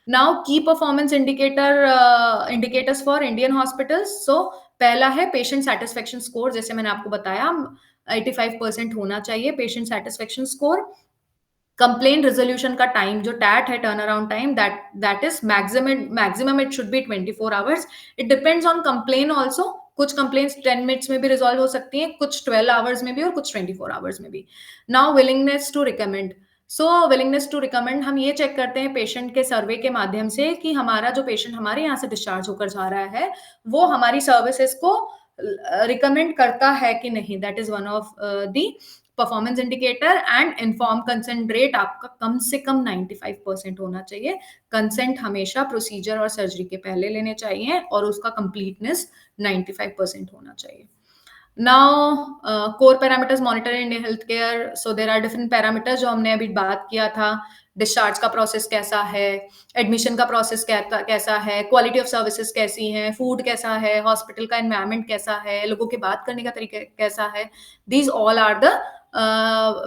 [SPEAKER 2] नाउ की performance indicators for Indian hospitals. So पहला है पेशेंट सेटिस्फेक्शन स्कोर, जैसे मैंने आपको बताया 85% होना चाहिए patient satisfaction score. Complain resolution का टाइम जो टैट है, turn around time, that is maximum it should be 24 hours. It depends on complain also. कुछ कंप्लेन्स 10 मिनट्स में भी रिजॉल्व हो सकती हैं, कुछ 12 आवर्स में भी और कुछ 24 आवर्स में भी। Now willingness to recommend. So willingness to recommend हम ये चेक करते हैं पेशेंट के सर्वे के माध्यम से कि हमारा जो पेशेंट हमारे यहाँ से डिस्चार्ज होकर जा रहा है वो हमारी सर्विसेज को रिकमेंड करता है कि नहीं। That is one of the performance indicator. And inform consent rate आपका कम से कम 95% होना चाहिए। कंसेंट हमेशा प्रोसीजर और सर्जरी के पहले लेने चाहिए और उसका कंप्लीटनेस 95% होना चाहिए। Now core parameters monitor in health care. So there are different parameters जो हमने अभी बात किया था। डिस्चार्ज का प्रोसेस कैसा है, एडमिशन का प्रोसेस कैसा है, क्वालिटी ऑफ सर्विसेज कैसी हैं, फूड कैसा है, हॉस्पिटल का एनवायरनमेंट कैसा है, लोगों के बात करने का तरीका कैसा है। These all are the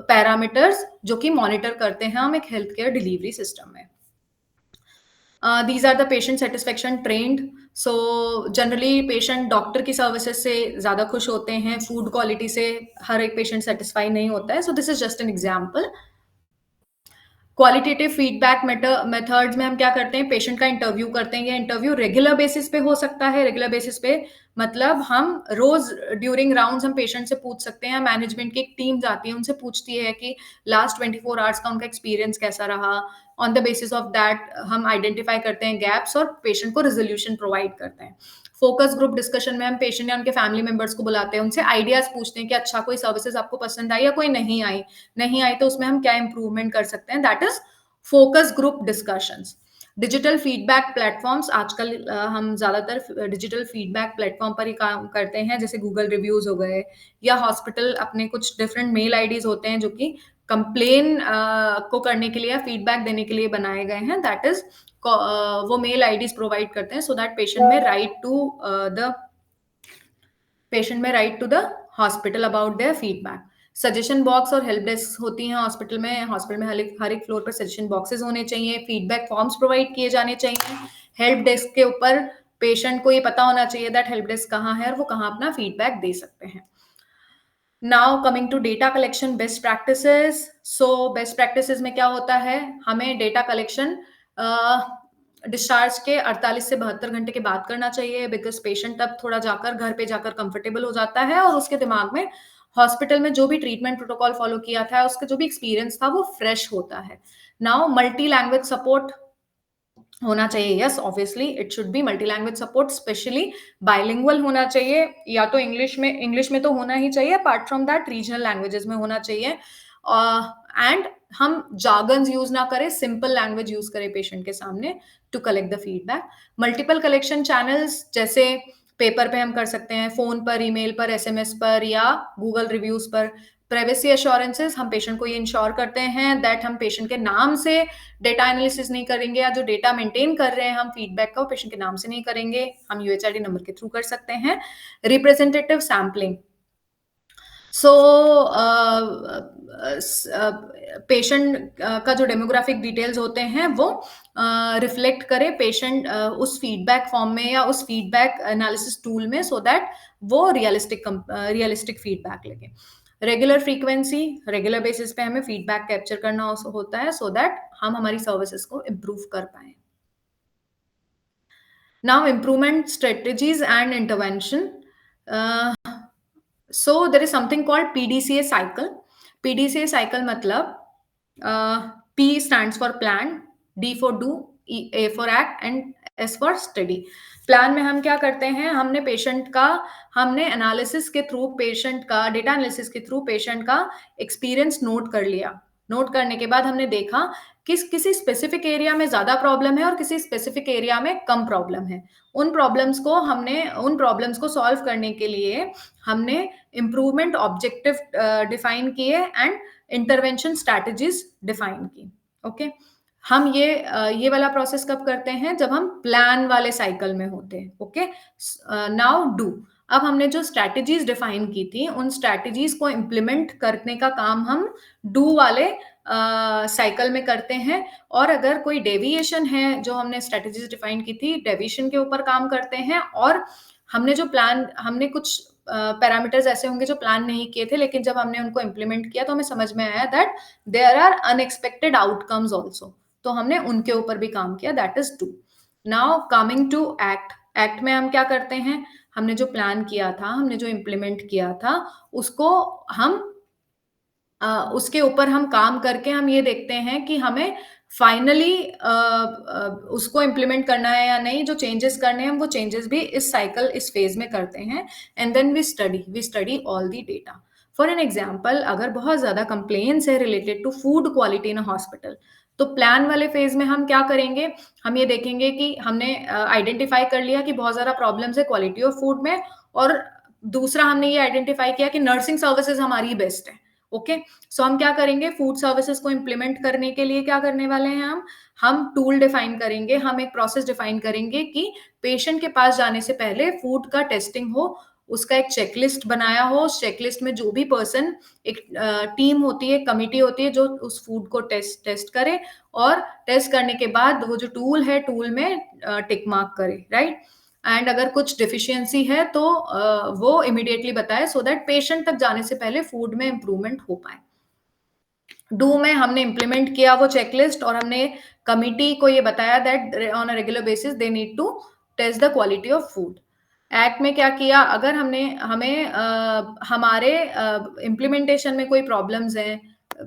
[SPEAKER 2] parameters जो कि मॉनिटर करते हैं हम एक हेल्थ केयर डिलीवरी सिस्टम में। These are the patient satisfaction trained. So generally patient doctor की सर्विसेज से ज़्यादा खुश होते हैं, फूड क्वालिटी से हर एक पेशेंट सेटिस्फाई नहीं होता है। So this is just an example. Qualitative feedback methods में हम क्या करते हैं, पेशेंट का इंटरव्यू करते हैं। ये इंटरव्यू रेगुलर बेसिस पे हो सकता है। रेगुलर बेसिस पे मतलब हम रोज ड्यूरिंग राउंड्स हम पेशेंट से पूछ सकते हैं। मैनेजमेंट की एक टीम जाती है, उनसे पूछती है कि लास्ट 24 आवर्स का उनका एक्सपीरियंस कैसा रहा। On the basis of that हम आइडेंटिफाई करते हैं गैप्स और पेशेंट को रेजोल्यूशन प्रोवाइड करते हैं। फोकस ग्रुप डिस्कशन में हम पेशेंट या उनके फैमिली मेंबर्स को बुलाते हैं, उनसे आइडियाज पूछते हैं कि अच्छा कोई सर्विसेज आपको पसंद आई या कोई नहीं आई तो उसमें हम क्या इंप्रूवमेंट कर सकते हैं। That is focus group discussions. Digital feedback platforms, आजकल हम ज्यादातर डिजिटल फीडबैक प्लेटफॉर्म पर ही काम करते हैं, जैसे गूगल रिव्यूज हो गए, या हॉस्पिटल अपने कुछ डिफरेंट मेल आईडीज होते हैं जो कि कंप्लेन को करने के लिए या फीडबैक देने के लिए बनाए गए हैं। दैट इज वो मेल आईडीज प्रोवाइड करते हैं so that patient may write to the hospital about their feedback. Suggestion box और हेल्प डेस्क होती हैं हॉस्पिटल में। हॉस्पिटल में हर एक फ्लोर पर सजेशन बॉक्सेस होने चाहिए, फीडबैक फॉर्म्स प्रोवाइड किए जाने चाहिए। हेल्प डेस्क के ऊपर पेशेंट को ये पता होना चाहिए दैट हेल्प डेस्क कहाँ है और वो कहाँ अपना फीडबैक दे सकते हैं। Now coming to data collection best practices. So best practices में क्या होता है, हमें डेटा कलेक्शन डिस्चार्ज के 48 से 72 घंटे के बाद करना चाहिए, बिकॉज पेशेंट तब थोड़ा जाकर घर पे जाकर कंफर्टेबल हो जाता है और उसके दिमाग में हॉस्पिटल में जो भी ट्रीटमेंट प्रोटोकॉल फॉलो किया था, उसका जो भी एक्सपीरियंस था वो फ्रेश होता है। नाउ मल्टी लैंग्वेज सपोर्ट होना चाहिए। Yes, obviously it should be multi language support, specially bilingual होना चाहिए, या तो इंग्लिश में तो होना ही चाहिए, apart from that regional languages में होना चाहिए। एंड हम जार्गन्स यूज ना करें, सिंपल लैंग्वेज यूज करें पेशेंट के सामने to collect the feedback. Multiple collection channels, जैसे पेपर पे हम कर सकते हैं, फोन पर, ईमेल पर, एसएमएस पर या गूगल रिव्यूज पर। प्राइवेसी एश्योरेंसेस, हम पेशेंट को ये इंश्योर करते हैं दैट हम पेशेंट के नाम से डेटा एनालिसिस नहीं करेंगे, या जो डेटा मेंटेन कर रहे हैं हम फीडबैक का, वो पेशेंट के नाम से नहीं करेंगे, हम यूएचआईडी नंबर के थ्रू कर सकते हैं। Representative sampling. सो पेशेंट का जो डेमोग्राफिक डिटेल्स होते हैं वो रिफ्लेक्ट करे पेशेंट उस फीडबैक फॉर्म में या उस फीडबैक एनालिसिस टूल में, सो दैट वो रियलिस्टिक फीडबैक लगे। रेगुलर फ्रीक्वेंसी, रेगुलर बेसिस पे हमें फीडबैक कैप्चर करना होता है सो दैट हम हमारी सर्विसेज को इम्प्रूव कर पाए। Now improvement strategies and intervention. So there is something called PDCA cycle. PDCA cycle मतलब P stands for plan, D for do, A for act, and as for study. Plan में हम क्या करते हैं, हमने एनालिसिस के थ्रू पेशेंट का, data analysis के थ्रू पेशेंट का एक्सपीरियंस नोट कर लिया। नोट करने के बाद हमने देखा किसी स्पेसिफिक एरिया में ज्यादा प्रॉब्लम है और किसी स्पेसिफिक एरिया में कम प्रॉब्लम है। उन प्रॉब्लम्स को सॉल्व करने के लिए हमने इम्प्रूवमेंट ऑब्जेक्टिव डिफाइन किए एंड इंटरवेंशन स्ट्रैटेजीज डिफाइन की। ओके, हम ये वाला प्रोसेस कब करते हैं, जब हम प्लान वाले साइकिल में होते हैं। Okay, now do. अब हमने जो स्ट्रैटेजीज डिफाइन की थी, उन स्ट्रैटेजीज को इम्प्लीमेंट करने का काम हम डू वाले साइकिल में करते हैं। और अगर कोई डेविएशन है, जो हमने स्ट्रैटेजीज डिफाइन की थी, डेविएशन के ऊपर काम करते हैं। और हमने कुछ पैरामीटर्स ऐसे होंगे जो प्लान नहीं किए थे, लेकिन जब हमने उनको इम्प्लीमेंट किया तो हमें समझ में आया that there are unexpected outcomes also, तो हमने उनके ऊपर भी काम किया। That is do. Now coming to act. Act में हम क्या करते हैं, हमने जो प्लान किया था, हमने जो इम्प्लीमेंट किया था, उसके ऊपर हम काम करके हम ये देखते हैं कि हमें फाइनली उसको इम्प्लीमेंट करना है या नहीं। जो चेंजेस करने हैं वो चेंजेस भी इस फेज में करते हैं। And then we study all the data. For an example, अगर बहुत ज्यादा कंप्लेन्स है related to food quality in hospital, तो प्लान वाले फेज में हम क्या करेंगे, हम ये देखेंगे कि हमने आइडेंटिफाई कर लिया कि बहुत ज्यादा प्रॉब्लम्स है क्वालिटी ऑफ फूड में। और दूसरा, हमने ये आइडेंटिफाई किया कि नर्सिंग सर्विसेज हमारी बेस्ट है। ओके, सो हम क्या करेंगे, फूड सर्विसेज को इम्प्लीमेंट करने के लिए क्या करने वाले हैं, हम टूल डिफाइन करेंगे, हम एक प्रोसेस डिफाइन करेंगे कि पेशेंट के पास जाने से पहले फूड का टेस्टिंग हो, उसका एक चेकलिस्ट बनाया हो। उस चेकलिस्ट में जो भी पर्सन, एक टीम होती है, कमिटी होती है जो उस फूड को टेस्ट करे, और टेस्ट करने के बाद वो जो टूल है, टूल में टिक मार्क करे, राइट। एंड अगर कुछ डिफिशियंसी है तो वो इमिडिएटली बताए, सो दैट पेशेंट तक जाने से पहले फूड में इंप्रूवमेंट हो पाए। डू में हमने इम्प्लीमेंट किया वो चेकलिस्ट, और हमने कमिटी को ये बताया that on a regular basis they need to test the quality of food. Act में क्या किया, अगर हमारे इम्प्लीमेंटेशन में कोई प्रॉब्लम्स हैं,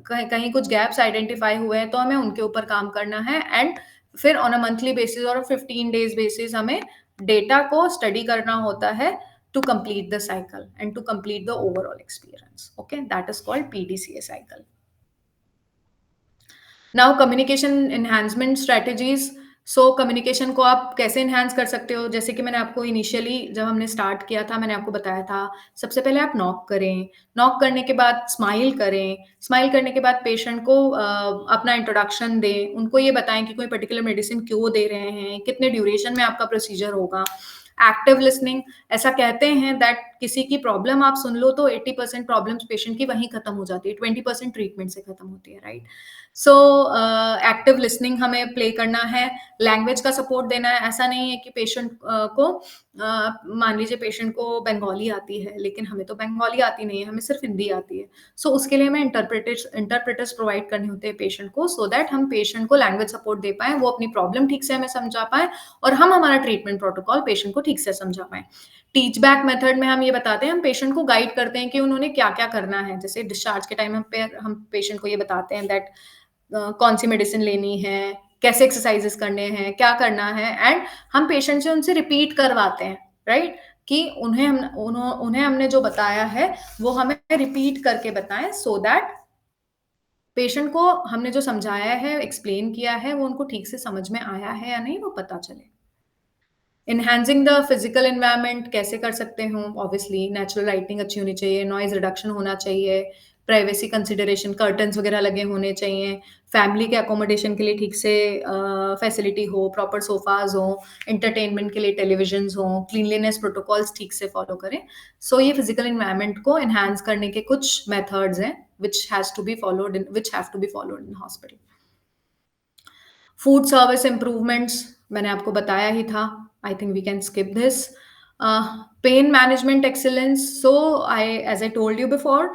[SPEAKER 2] कहीं कुछ गैप्स आइडेंटिफाई हुए हैं, तो हमें उनके ऊपर काम करना है। एंड फिर ऑन अ मंथली बेसिस और 15 डेज बेसिस हमें डेटा को स्टडी करना होता है to complete the cycle and to complete the overall experience. Okay, that is called PDCA cycle. Now communication enhancement strategies. So communication को आप कैसे एनहांस कर सकते हो, जैसे कि मैंने आपको इनिशियली जब हमने स्टार्ट किया था, मैंने आपको बताया था, सबसे पहले आप नॉक करें। नॉक करने के बाद स्माइल करें। स्माइल करने के बाद पेशेंट को अपना इंट्रोडक्शन दें, उनको ये बताएं कि कोई पर्टिकुलर मेडिसिन क्यों दे रहे हैं, कितने ड्यूरेशन में आपका प्रोसीजर होगा। एक्टिव लिसनिंग, ऐसा कहते हैं दैट किसी की प्रॉब्लम आप सुन लो तो 80% प्रॉब्लम्स पेशेंट की वहीं खत्म हो जाती है, 20% ट्रीटमेंट से खत्म होती है, राइट। सो एक्टिव लिसनिंग हमें प्ले करना है। लैंग्वेज का सपोर्ट देना है। ऐसा नहीं है कि पेशेंट को मान लीजिए पेशेंट को बंगाली आती है, लेकिन हमें तो बंगाली आती नहीं है, हमें सिर्फ हिंदी आती है। सो उसके लिए हमें इंटरप्रेटर्स प्रोवाइड करने होते हैं पेशेंट को, सो दैट हम पेशेंट को लैंग्वेज सपोर्ट दे पाए, वो अपनी प्रॉब्लम ठीक से हमें समझा पाए, और हम हमारा ट्रीटमेंट प्रोटोकॉल पेशेंट को ठीक से समझा पाए। टीच बैक मेथड में हम ये बताते हैं, हम पेशेंट को गाइड करते हैं कि उन्होंने क्या क्या करना है। जैसे डिस्चार्ज के टाइम हम पेशेंट को ये बताते हैं दैट कौन सी मेडिसिन लेनी है, कैसे एक्सरसाइजेस करने हैं, क्या करना है। एंड हम पेशेंट से उनसे रिपीट करवाते हैं, राइट, कि उन्हें हमने जो बताया है वो हमें रिपीट करके बताएं, सो दैट पेशेंट को हमने जो समझाया है, एक्सप्लेन किया है, वो उनको ठीक से समझ में आया है या नहीं, वो पता चले। एनहांसिंग द फिजिकल एनवायरनमेंट कैसे कर सकते हो, ऑब्वियसली नेचुरल लाइटिंग अच्छी होनी चाहिए, नॉइज रिडक्शन होना चाहिए, प्राइवेसी कंसिडरेशन, कर्टन्स वगैरह लगे होने चाहिए, फैमिली के अकोमोडेशन के लिए ठीक से फैसिलिटी हो, प्रॉपर सोफाज हो, एंटरटेनमेंट के लिए टेलीविजन हो, क्लीनलीनेस प्रोटोकॉल्स ठीक से फॉलो करें। सो ये फिजिकल एनवायरनमेंट को एनहांस करने के कुछ मेथड्स हैं which have to be followed in hospital. Food service improvements मैंने आपको बताया ही था, I think we can skip this. Pain management excellence, so as I told you before,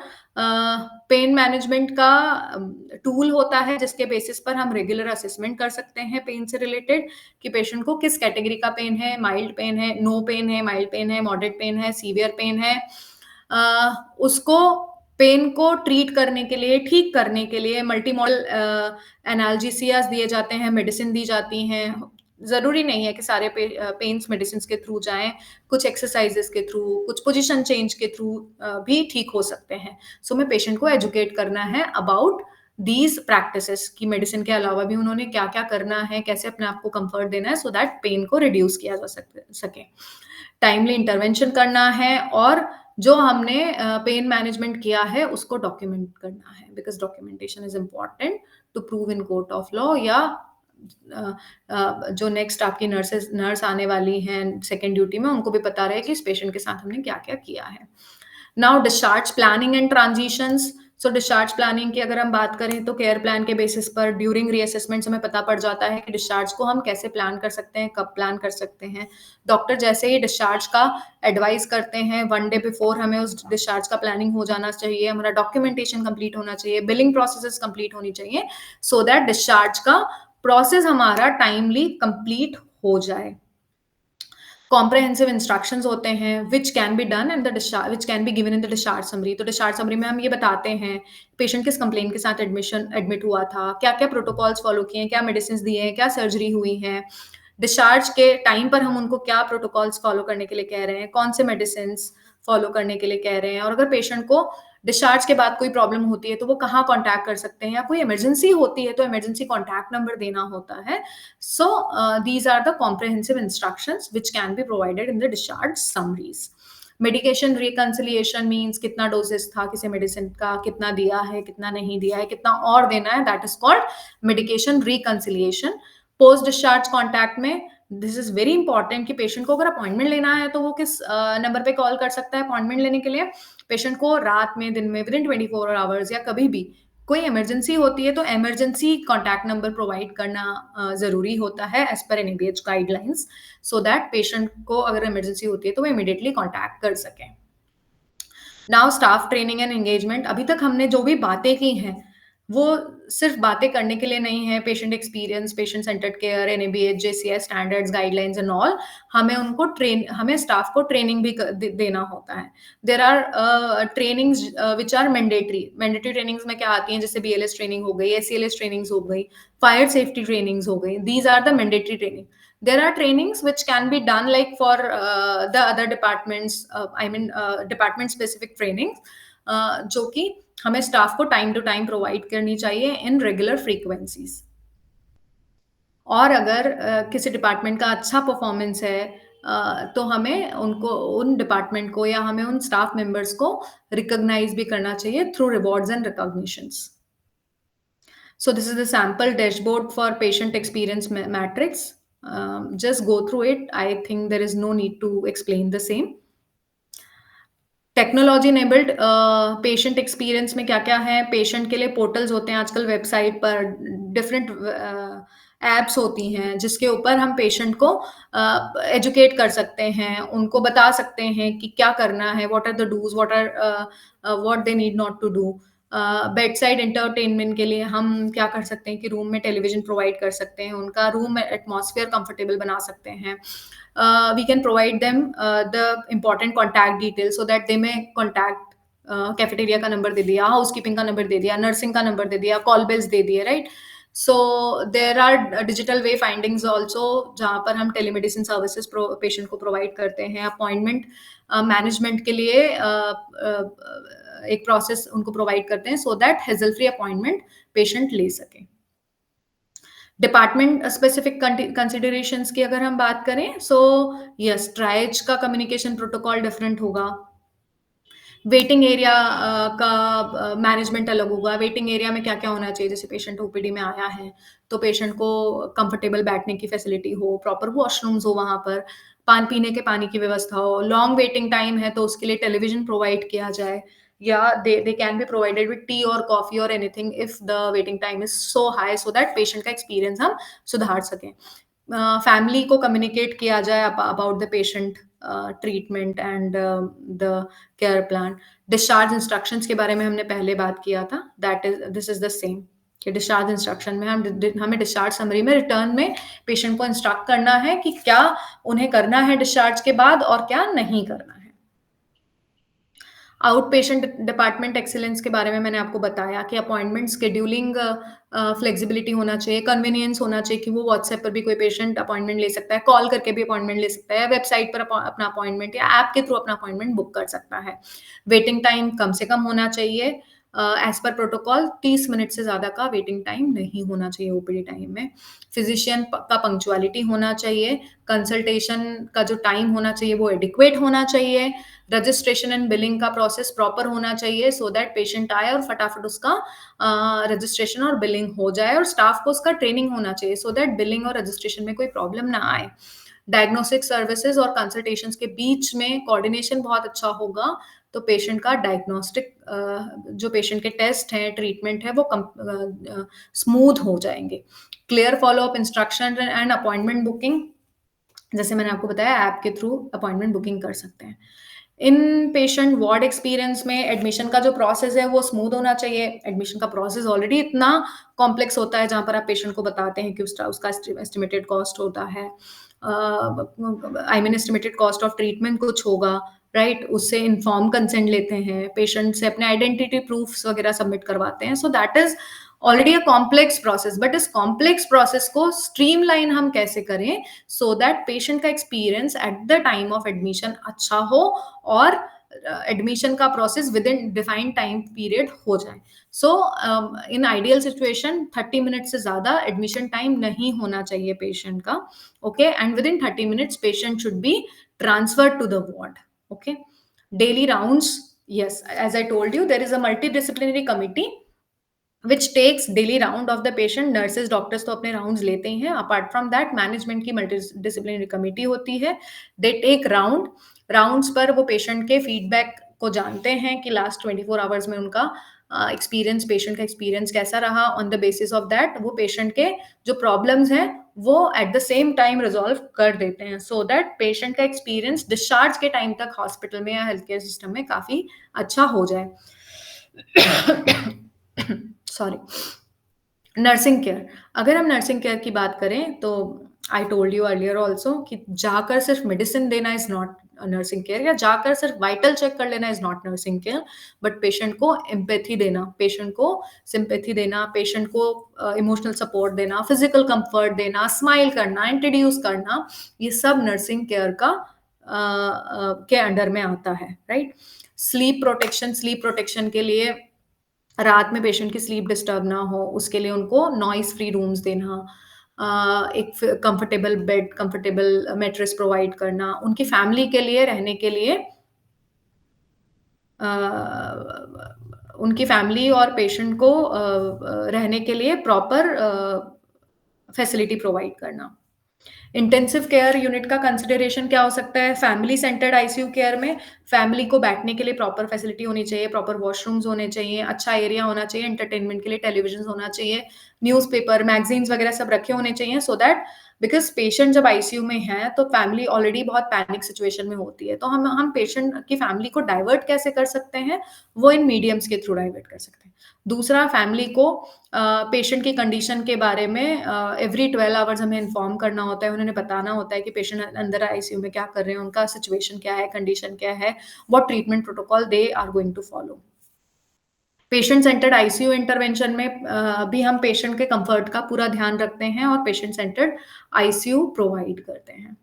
[SPEAKER 2] pain management का टूल होता है जिसके बेसिस पर हम रेगुलर असेसमेंट कर सकते हैं पेन से रिलेटेड, कि पेशेंट को किस कैटेगरी का पेन है, माइल्ड पेन है, नो पेन है, माइल्ड पेन है, मॉडरेट पेन है, सीवियर पेन है। उसको पेन को ट्रीट करने के लिए, ठीक करने के लिए मल्टी मॉडल एनाल्जेसियाज दिए जाते हैं, मेडिसिन दी जाती हैं, ज़रूरी नहीं है कि सारे पेन्स मेडिसिन्स के थ्रू जाएँ, कुछ एक्सरसाइज़ेज़ के थ्रू, कुछ पोज़ीशन चेंज के थ्रू भी ठीक हो सकते हैं। सो हमें पेशेंट को एजुकेट करना है अबाउट दीज़ प्रैक्टिसेज़ कि मेडिसिन के अलावा भी उन्होंने क्या-क्या करना है, कैसे अपने आप को कम्फर्ट देना है सो दैट पेन को रिड्यूस किया जा सके। टाइमली इंटरवेंशन करना है और जो हमने पेन मैनेजमेंट किया है उसको डॉक्यूमेंट करना है because documentation is important to prove in court of law या जो नेक्स्ट आपकी नर्स आने वाली हैं सेकंड ड्यूटी में उनको भी पता रहे कि इस पेशेंट के साथ हमने क्या-क्या किया है। Now discharge planning and transitions. So discharge planning की अगर हम बात करें तो केयर प्लान के बेसिस पर ड्यूरिंग रीअसेसमेंट हमें पता पड़ जाता है कि डिस्चार्ज को हम कैसे प्लान कर सकते हैं, कब प्लान कर सकते हैं। डॉक्टर जैसे ही डिस्चार्ज का एडवाइस करते हैं, 1 डे बिफोर हमें उस डिस्चार्ज का प्लानिंग हो जाना चाहिए, हमारा डॉक्यूमेंटेशन कंप्लीट होना चाहिए, बिलिंग प्रोसेसेस कंप्लीट होनी चाहिए सो दैट डिस्चार्ज का प्रोसेस हमारा टाइमली कंप्लीट हो जाए। कॉम्प्रिहेंसिव इंस्ट्रक्शंस होते हैं which can be done and the discharge which can be given in the discharge summary. तो डिस्चार्ज समरी में हम ये बताते हैं पेशेंट किस कंप्लेंट के साथ एडमिट हुआ था, क्या-क्या प्रोटोकॉल्स फॉलो किए हैं, क्या मेडिसिन्स दिए हैं, क्या सर्जरी हुई है। डिस्चार्ज के टाइम पर हम उनको क्या प्रोटोकॉल्स फॉलो करने के लिए कह रहे हैं, कौन से मेडिसिन्स फॉलो करने के लिए कह रहे हैं और अगर पेशेंट को डिस्चार्ज के बाद कोई प्रॉब्लम होती है तो वो कहाँ कॉन्टैक्ट कर सकते हैं या कोई इमरजेंसी होती है तो इमरजेंसी कॉन्टैक्ट नंबर देना होता है। So, these are the comprehensive instructions which can be provided in the discharge summaries. Medication reconciliation means कितना डोजेस था किसी मेडिसिन का, कितना दिया है, कितना नहीं दिया है, कितना और देना है, that is called medication reconciliation. Post discharge contact में दिस इज वेरी इंपॉर्टेंट कि पेशेंट को अगर अपॉइंटमेंट लेना है तो वो किस नंबर पे कॉल कर सकता है अपॉइंटमेंट लेने के लिए। पेशेंट को रात में, दिन में, विद इन 24 आवर्स या कभी भी कोई इमरजेंसी होती है तो इमरजेंसी कॉन्टैक्ट नंबर प्रोवाइड करना ज़रूरी होता है as per NABH guidelines so that patient को अगर इमरजेंसी होती है तो वो इमीडिएटली कॉन्टैक्ट कर सकें। Now staff training and engagement. अभी तक हमने जो भी बातें की हैं वो सिर्फ बातें करने के लिए नहीं है। Patient experience, patient centred care, NABH, JCS standards, guidelines and all, हमें स्टाफ को ट्रेनिंग भी देना होता है। There are trainings which are mandatory trainings में क्या आती हैं, जैसे बीएलएस ट्रेनिंग हो गई, एसीएलएस ट्रेनिंग्स हो गई, फायर सेफ्टी ट्रेनिंग्स हो गई। These are the mandatory training. There are trainings which can be done like for the other departments, department specific trainings, जो कि हमें स्टाफ को टाइम टू टाइम प्रोवाइड करनी चाहिए इन रेगुलर फ्रीक्वेंसीज। और अगर किसी डिपार्टमेंट का अच्छा परफॉर्मेंस है तो हमें उनको, उन डिपार्टमेंट को या हमें उन स्टाफ मेंबर्स को रिकॉग्नाइज भी करना चाहिए through rewards and recognitions. So this is the sample dashboard for patient experience matrix. Just go through it. I think there is no need to explain the same. Technology enabled patient experience में क्या-क्या है, patient के लिए portals होते हैं आजकल website पर, different apps होती हैं जिसके ऊपर हम पेशेंट को एजुकेट कर सकते हैं, उनको बता सकते हैं कि क्या करना है, what are the dos, what they need not to do. Bed side entertainment के लिए हम क्या कर सकते हैं कि रूम में टेलीविजन प्रोवाइड कर सकते हैं, उनका रूम एटमॉस्फेयर कंफर्टेबल बना सकते हैं। We can provide them the important contact details so that they may contact cafeteria का नंबर दे दिया, हाउसकीपिंग का नंबर दे दिया, नर्सिंग का नंबर दे दिया, कॉल बेल्स दे दिए, right. So there are digital way findings also जहाँ पर हम टेलीमेडिसिन सर्विसेज पेशेंट को प्रोवाइड करते हैं। अपॉइंटमेंट मैनेजमेंट के लिए एक प्रोसेस उनको प्रोवाइड करते हैं so that hazel free appointment patient ले सके। डिपार्टमेंट स्पेसिफिक कंसिडरेशंस की अगर हम बात करें, सो यस, ट्राइज का कम्युनिकेशन प्रोटोकॉल डिफरेंट होगा। वेटिंग एरिया का मैनेजमेंट अलग होगा। वेटिंग एरिया में क्या-क्या होना चाहिए, जैसे पेशेंट ओपीडी में आया है तो पेशेंट को कंफर्टेबल बैठने की फैसिलिटी हो, प्रॉपर वॉशरूम्स हो, वहाँ पर पीने के पानी की व्यवस्था हो। लॉन्ग वेटिंग टाइम है तो उसके लिए टेलीविजन प्रोवाइड किया जाए या they can be provided with tea or coffee or anything if the waiting time is so high so that patient का experience हम सुधार सकें। फैमिली को कम्युनिकेट किया जाए about the patient treatment and the care plan. Discharge instructions के बारे में हमने पहले बात किया था, दिस इज द सेम कि डिस्चार्ज इंस्ट्रक्शन में हमें डिस्चार्ज समरी में रिटर्न में पेशेंट को इंस्ट्रक्ट करना है कि क्या उन्हें करना है डिस्चार्ज के बाद और क्या नहीं करना है। आउट पेशेंट डिपार्टमेंट एक्सीलेंस के बारे में मैंने आपको बताया कि अपॉइंटमेंट शेड्यूलिंग फ्लेक्सिबिलिटी होना चाहिए, कन्वीनियंस होना चाहिए कि वो व्हाट्सएप पर भी कोई पेशेंट अपॉइंटमेंट ले सकता है, कॉल करके भी अपॉइंटमेंट ले सकता है, वेबसाइट पर अपना अपॉइंटमेंट या ऐप के थ्रू अपना अपॉइंटमेंट बुक कर सकता है। वेटिंग टाइम कम से कम होना चाहिए, एज पर प्रोटोकॉल 30 मिनट से ज़्यादा का वेटिंग टाइम नहीं होना चाहिए ओपीडी टाइम में। फिजिशियन का पंक्चुअलिटी होना चाहिए, कंसल्टेशन का जो टाइम होना चाहिए वो एडिक्वेट होना चाहिए, रजिस्ट्रेशन एंड बिलिंग का प्रोसेस प्रॉपर होना चाहिए सो दैट पेशेंट आए और फटाफट उसका रजिस्ट्रेशन और बिलिंग हो जाए, और स्टाफ को उसका ट्रेनिंग होना चाहिए सो दैट बिलिंग और रजिस्ट्रेशन में कोई प्रॉब्लम ना आए। डायग्नोस्टिक सर्विसेज और कंसल्टेशंस के बीच में कोऑर्डिनेशन बहुत अच्छा होगा, तो पेशेंट का डायग्नोस्टिक जो पेशेंट के टेस्ट हैं, ट्रीटमेंट है, वो स्मूथ हो जाएंगे। Clear follow up instruction and appointment booking, जैसे मैंने आपको बताया ऐप के थ्रू अपॉइंटमेंट बुकिंग कर सकते हैं। इन पेशेंट वार्ड एक्सपीरियंस में एडमिशन का जो प्रोसेस है वो स्मूथ होना चाहिए। एडमिशन का प्रोसेस ऑलरेडी इतना कॉम्प्लेक्स होता है जहाँ पर आप पेशेंट को बताते हैं कि उसका एस्टिमेटेड कॉस्ट होता है, I mean estimated cost of treatment कुछ होगा, राइट? उससे इन्फॉर्म कंसेंट लेते हैं, पेशेंट से अपने आइडेंटिटी प्रूफ्स वगैरह सबमिट करवाते हैं। So that is already a complex process, but इस कॉम्प्लेक्स प्रोसेस को स्ट्रीमलाइन हम कैसे करें सो दैट पेशेंट का experience at the time of admission अच्छा हो और एडमिशन का process within defined time period हो जाए। So in ideal situation 30 minute से ज्यादा एडमिशन टाइम नहीं होना चाहिए पेशेंट का, okay? And within 30 minutes patient should be transferred to the ward, okay? Daily rounds, yes, as I told you, there is a multidisciplinary committee which takes daily round of the patient. Nurses, doctors तो अपने rounds लेते ही हैं। Apart from that, management की multidisciplinary committee होती है। They take rounds पर वो patient के feedback को जानते हैं कि last 24 hours में उनका एक्सपीरियंस, पेशेंट का एक्सपीरियंस कैसा रहा। On the basis of that वो पेशेंट के जो प्रॉब्लम्स हैं वो at the same time resolve कर देते हैं, सो दैट पेशेंट का एक्सपीरियंस डिस्चार्ज के टाइम तक हॉस्पिटल में या हेल्थ केयर सिस्टम में काफी अच्छा हो जाए। सॉरी। नर्सिंग केयर, अगर हम नर्सिंग केयर की बात करें तो आई टोल्ड यू अर्लियर ऑल्सो कि जाकर सिर्फ मेडिसिन देना इज नॉट नर्सिंग केयर, या जाकर सिर्फ वाइटल चेक कर लेना is not nursing care, but patient को एम्पैथी देना, पेशेंट को सिंपैथी देना, पेशेंट को इमोशनल सपोर्ट देना, फिजिकल कंफर्ट देना, स्माइल करना, इंट्रोड्यूस करना, ये सब नर्सिंग केयर का के अंडर में आता है, राइट? स्लीप प्रोटेक्शन के लिए रात में पेशेंट की स्लीप डिस्टर्ब ना हो, उसके लिए उनको नॉइस फ्री रूम्स देना, एक comfortable bed, comfortable mattress provide करना, उनकी फैमिली के लिए रहने के लिए उनकी फैमिली और पेशेंट को रहने के लिए प्रॉपर फैसिलिटी प्रोवाइड करना। इंटेंसिव केयर यूनिट का कंसिडरेशन क्या हो सकता है? फैमिली सेंटर्ड आईसीयू केयर में फैमिली को बैठने के लिए प्रॉपर फैसिलिटी होनी चाहिए, प्रॉपर वॉशरूम्स होने चाहिए, अच्छा एरिया होना चाहिए, एंटरटेनमेंट के लिए टेलीविजन होना चाहिए, न्यूज़पेपर, मैगजीन्स वगैरह सब रखे होने चाहिए, सो दैट बिकॉज पेशेंट जब आईसीयू में है तो फैमिली ऑलरेडी बहुत पैनिक सिचुएशन में होती है, तो हम पेशेंट की फैमिली को डाइवर्ट कैसे कर सकते हैं? वो इन मीडियम्स के थ्रू डाइवर्ट कर सकते हैं। दूसरा, फैमिली को पेशेंट की कंडीशन के बारे में एवरी 12 आवर्स हमें इन्फॉर्म करना होता है, उन्हें बताना होता है कि पेशेंट अंदर आईसीयू में क्या कर रहे हैं, उनका सिचुएशन क्या है, कंडीशन क्या है, what treatment protocol they are going to follow. Patient centred ICU intervention में भी हम पेशेंट के कंफर्ट का पूरा ध्यान रखते हैं और पेशेंट सेंटर्ड आईसीयू प्रोवाइड करते हैं।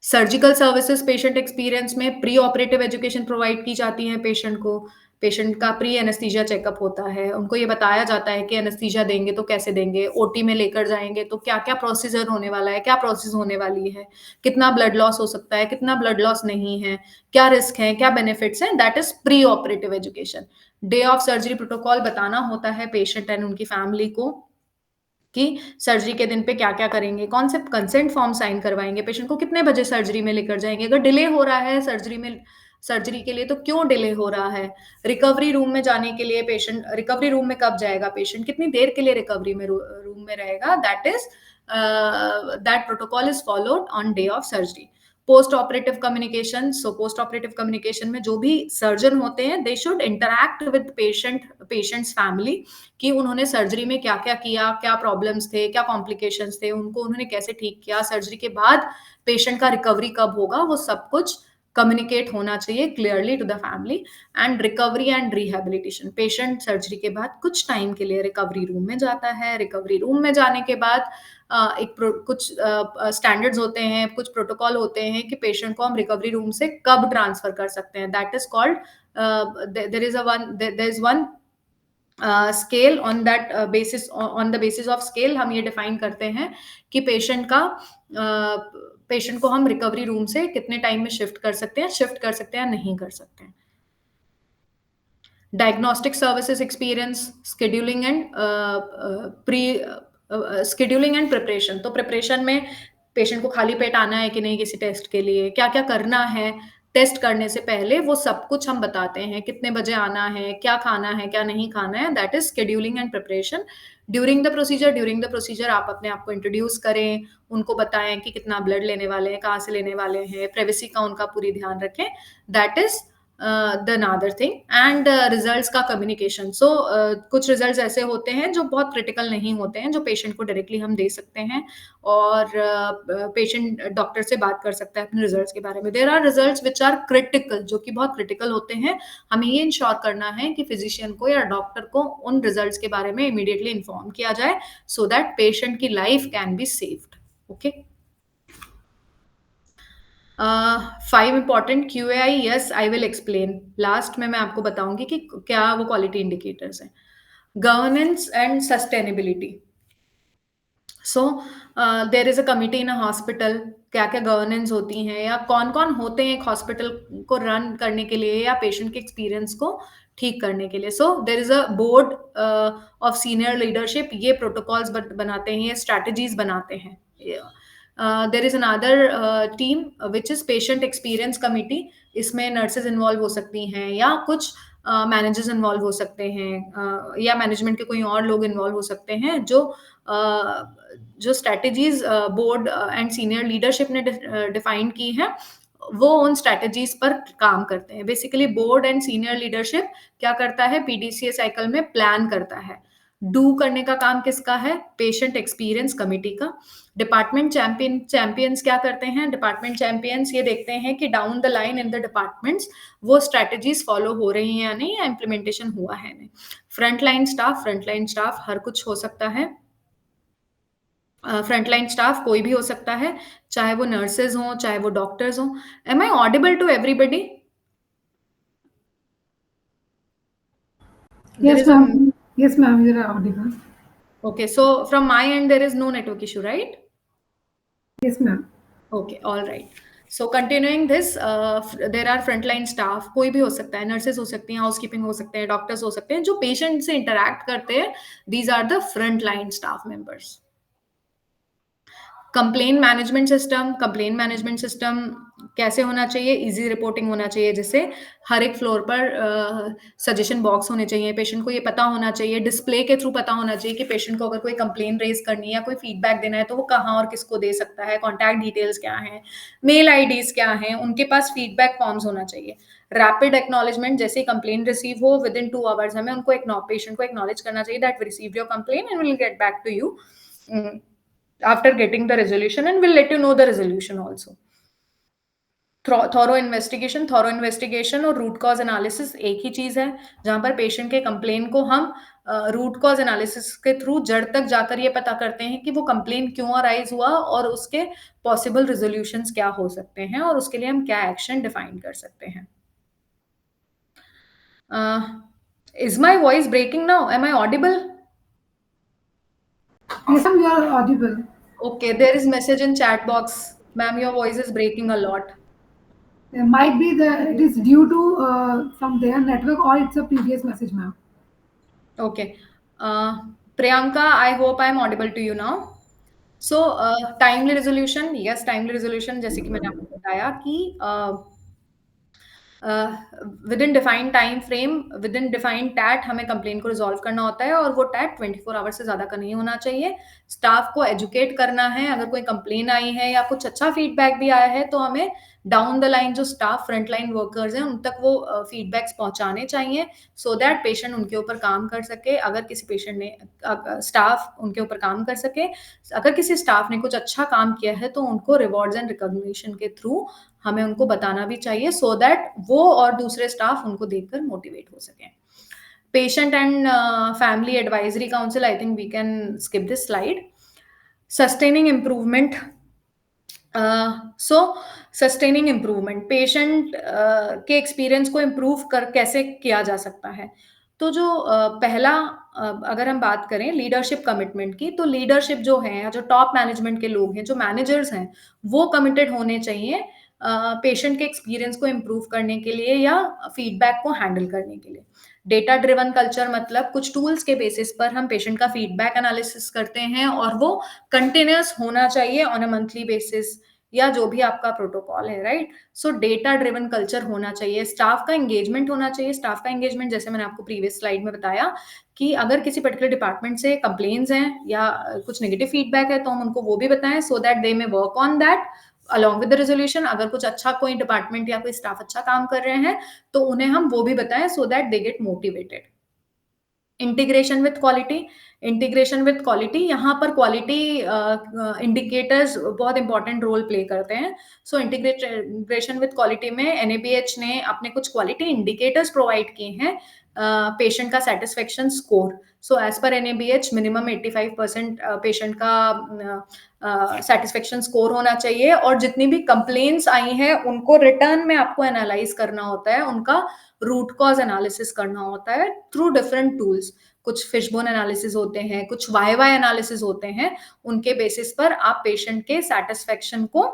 [SPEAKER 2] सर्जिकल सर्विसेज पेशेंट एक्सपीरियंस में प्री ऑपरेटिव एजुकेशन प्रोवाइड की जाती है पेशेंट को। पेशेंट का प्री एनेस्थीसिया चेकअप होता है, उनको ये बताया जाता है कि एनेस्थीसिया देंगे तो कैसे देंगे, ओटी में लेकर जाएंगे तो क्या क्या प्रोसीजर होने वाला है, क्या प्रोसेस होने वाली है, कितना ब्लड लॉस हो सकता है, कितना ब्लड लॉस नहीं है, क्या रिस्क है, क्या बेनिफिट्स हैं, that is pre operative education. Day of surgery protocol बताना होता है पेशेंट एंड उनकी फैमिली को कि सर्जरी के दिन पे क्या-क्या करेंगे, कौन से कंसेंट फॉर्म साइन करवाएँगे, पेशेंट को कितने बजे सर्जरी में लेकर जाएँगे, अगर डिले हो रहा है सर्जरी के लिए तो क्यों डिले हो रहा है, रिकवरी रूम में जाने के लिए पेशेंट रिकवरी रूम में कब जाएगा पेशेंट, कितनी देर के लिए रिकवरी में रूम में रहेगा, that protocol is followed on day of surgery. Post operative communication, so post operative communication में जो भी सर्जन होते हैं they should interact with patients family कि उन्होंने सर्जरी में क्या-क्या किया, क्या प्रॉब्लम्स थे, क्या कॉम्प्लिकेशंस थे, उनको उन्होंने कैसे ठीक किया, सर्जरी के बाद पेशेंट का रिकवरी कब होगा, वो सब कुछ कम्युनिकेट होना चाहिए clearly to the family. And recovery and rehabilitation, patient surgery के बाद कुछ टाइम के लिए रिकवरी रूम में जाता है। रिकवरी रूम में जाने के बाद कुछ स्टैंडर्ड्स होते हैं, कुछ प्रोटोकॉल होते हैं कि पेशेंट को हम रिकवरी रूम से कब ट्रांसफर कर सकते हैं। That is called, there is one scale, on that basis, on the basis of scale हम ये डिफाइन करते हैं कि पेशेंट को हम रिकवरी रूम से कितने टाइम में शिफ्ट कर सकते हैं, शिफ्ट कर सकते हैं या नहीं कर सकते हैं। Diagnostic services experience, scheduling and scheduling and preparation. तो प्रिपरेशन में पेशेंट को खाली पेट आना है कि नहीं किसी टेस्ट के लिए, क्या क्या करना है टेस्ट करने से पहले, वो सब कुछ हम बताते हैं। कितने बजे आना है, क्या खाना है, क्या नहीं खाना है, that is scheduling and preparation. During the procedure आप अपने आप को इंट्रोड्यूस करें, उनको बताएं कि कितना ब्लड लेने वाले हैं, कहाँ से लेने वाले हैं, प्राइवेसी का उनका पूरी ध्यान रखें। That is the another thing. And results का कम्युनिकेशन। सो कुछ रिजल्ट्स ऐसे होते हैं जो बहुत क्रिटिकल नहीं होते हैं, जो पेशेंट को डायरेक्टली हम दे सकते हैं और पेशेंट डॉक्टर से बात कर सकता है अपने रिजल्ट्स के बारे में। There are results which are critical, जो कि बहुत क्रिटिकल होते हैं। हमें ये इंश्योर करना है कि फिजिशियन को या डॉक्टर को उन रिजल्ट्स के बारे में इमीडिएटली इन्फॉर्म किया जाए, सो दैट पेशेंट की life can be saved. Okay, 5 important QAI, yes I will explain. Last में मैं आपको बताऊंगी कि क्या वो क्वालिटी इंडिकेटर्स हैं। Governance and sustainability. So there is a committee in a hospital. क्या क्या गवर्नेंस होती हैं या कौन कौन होते हैं एक हॉस्पिटल को रन करने के लिए या पेशेंट के एक्सपीरियंस को ठीक करने के लिए। So there is a board of senior leadership, ये प्रोटोकॉल्स बनाते हैं, ये स्ट्रैटेजीज बनाते हैं। There is another team which is patient experience committee. इसमें नर्सेज इन्वॉल्व हो सकती हैं या कुछ मैनेजर्स इन्वॉल्व हो सकते हैं, या मैनेजमेंट के कोई और लोग इन्वॉल्व हो सकते हैं, जो strategies board and senior leadership ने डिफाइन की हैं, वो उन स्ट्रैटेजीज पर काम करते हैं। Basically board and senior leadership क्या करता है, PDCA साइकिल में प्लान करता है। डू करने का काम किसका है, पेशेंट एक्सपीरियंस कमिटी का। डिपार्टमेंट चैंपियंस क्या करते हैं, डिपार्टमेंट चैंपियंस ये देखते हैं कि down the line in the departments वो स्ट्रैटेजीज फॉलो हो रही हैं या नहीं, या इम्प्लीमेंटेशन हुआ है नहीं। फ्रंटलाइन स्टाफ हर कुछ हो सकता है। फ्रंटलाइन स्टाफ कोई भी हो सकता है, चाहे वो नर्सेज हों, चाहे वो डॉक्टर्स हों। Am I audible to everybody?
[SPEAKER 1] Yes, ma'am. Yes, ma'am, you are audible.
[SPEAKER 2] Okay, so from my end, there is no network issue, right?
[SPEAKER 1] Yes, ma'am.
[SPEAKER 2] Okay, all right. So continuing this, there are frontline staff, कोई भी हो सकता है, nurses हो सकती हैं, housekeeping हो सकते हैं, डॉक्टर्स हो सकते हैं, जो पेशेंट से इंटरैक्ट करते हैं। These are the frontline staff members. Complain management system कैसे होना चाहिए, इजी रिपोर्टिंग होना चाहिए, जिससे हर एक फ्लोर पर सजेशन बॉक्स होने चाहिए। पेशेंट को ये पता होना चाहिए, डिस्प्ले के थ्रू पता होना चाहिए कि पेशेंट को अगर कोई कंप्लेन रेज करनी है या कोई फीडबैक देना है तो वो कहाँ और किसको दे सकता है, कॉन्टैक्ट डिटेल्स क्या हैं, मेल IDs क्या हैं, उनके पास फीडबैक फॉर्म्स होना चाहिए। रैपिड एक्नॉलेजमेंट, जैसे कंप्लेन रिसीव हो विदिन 2 आवर्स हमें उनको पेशेंट को एक्नॉलेज करना चाहिए that we receive your complain and will get back to you after getting the resolution, and we'll let you know the resolution also. Thorough investigation और root cause analysis एक ही चीज है, जहां पर पेशेंट के कंप्लेन को हम रूट कॉज एनालिसिस के थ्रू जड़ तक जाकर ये पता करते हैं कि वो कंप्लेन क्यों अराइज हुआ और उसके पॉसिबल रेजोल्यूशंस क्या हो सकते हैं और उसके लिए हम क्या एक्शन डिफाइन कर सकते हैं। Is my voice breaking now, am I audible?
[SPEAKER 1] Yes, ma'am, you are audible.
[SPEAKER 2] Okay, there is message in chat box, ma'am, your voice is breaking a lot.
[SPEAKER 1] There might be it is due to from their network or it's a previous message, ma'am.
[SPEAKER 2] Okay. Priyanka, I hope I am audible to you now. So, timely resolution, yes, timely resolution, जैसे कि मैंने आपको बताया कि within defined time frame, within defined TAT हमें complain को resolve करना होता है, और वो टैट 24 आवर से ज़्यादा का नहीं होना चाहिए। स्टाफ को एजुकेट करना है, अगर कोई कंप्लेन आई है या कुछ अच्छा फीडबैक भी आया है तो हमें डाउन द लाइन जो स्टाफ फ्रंटलाइन वर्कर्स हैं उन तक वो फीडबैक्स पहुंचाने चाहिए, सो दैट पेशेंट उनके ऊपर काम कर सके। अगर किसी पेशेंट ने स्टाफ उनके ऊपर काम कर सके, अगर किसी स्टाफ ने कुछ अच्छा काम किया है तो उनको रिवॉर्ड्स एंड रिकॉग्निशन के थ्रू हमें उनको बताना भी चाहिए सो दैट वो और दूसरे स्टाफ उनको देखकर मोटिवेट हो सकें. Patient and family advisory council, I think we can skip this slide. Sustaining improvement. So sustaining improvement patient के एक्सपीरियंस को इम्प्रूव कर कैसे किया जा सकता है. तो जो पहला अगर हम बात करें लीडरशिप कमिटमेंट की, तो लीडरशिप जो है या जो टॉप मैनेजमेंट के लोग हैं, जो मैनेजर्स हैं, वो कमिटेड होने चाहिए पेशेंट के एक्सपीरियंस को इम्प्रूव करने के लिए या फीडबैक को हैंडल करने के लिए. डेटा ड्रिवन कल्चर मतलब कुछ टूल्स के बेसिस पर हम पेशेंट का फीडबैक एनालिसिस करते हैं और वो कंटिन्यूअस होना चाहिए ऑन अ मंथली बेसिस या जो भी आपका प्रोटोकॉल है, राइट. सो डेटा ड्रिवन कल्चर होना चाहिए. स्टाफ का एंगेजमेंट होना चाहिए. स्टाफ का एंगेजमेंट जैसे मैंने आपको प्रीवियस स्लाइड में बताया कि अगर किसी पर्टिकुलर डिपार्टमेंट से कंप्लेन्स हैं या कुछ नेगेटिव फीडबैक है तो हम उनको वो भी बताएं सो that they may work on that along with the resolution. अगर कुछ अच्छा कोई डिपार्टमेंट या कोई स्टाफ अच्छा काम कर रहे हैं तो उन्हें हम वो भी बताएं सो that they get motivated. Integration with quality. Integration with quality, यहाँ पर क्वालिटी इंडिकेटर्स बहुत इंपॉर्टेंट रोल प्ले करते हैं. सो इंटीग्रेशन विथ क्वालिटी में एनएबीएच ने अपने कुछ क्वालिटी इंडिकेटर्स प्रोवाइड किए हैं पेशेंट का satisfaction score. So as per NABH minimum 85% patient का सेटिस्फेक्शन स्कोर होना चाहिए और जितनी भी कंप्लेन्स आई हैं उनको रिटर्न में आपको एनालाइज करना होता है, उनका रूट कॉज एनालिसिस करना होता है थ्रू डिफरेंट टूल्स. कुछ फिशबोन एनालिसिस होते हैं, कुछ वाई एनालिसिस होते हैं. उनके बेसिस पर आप पेशेंट के सेटिस्फेक्शन को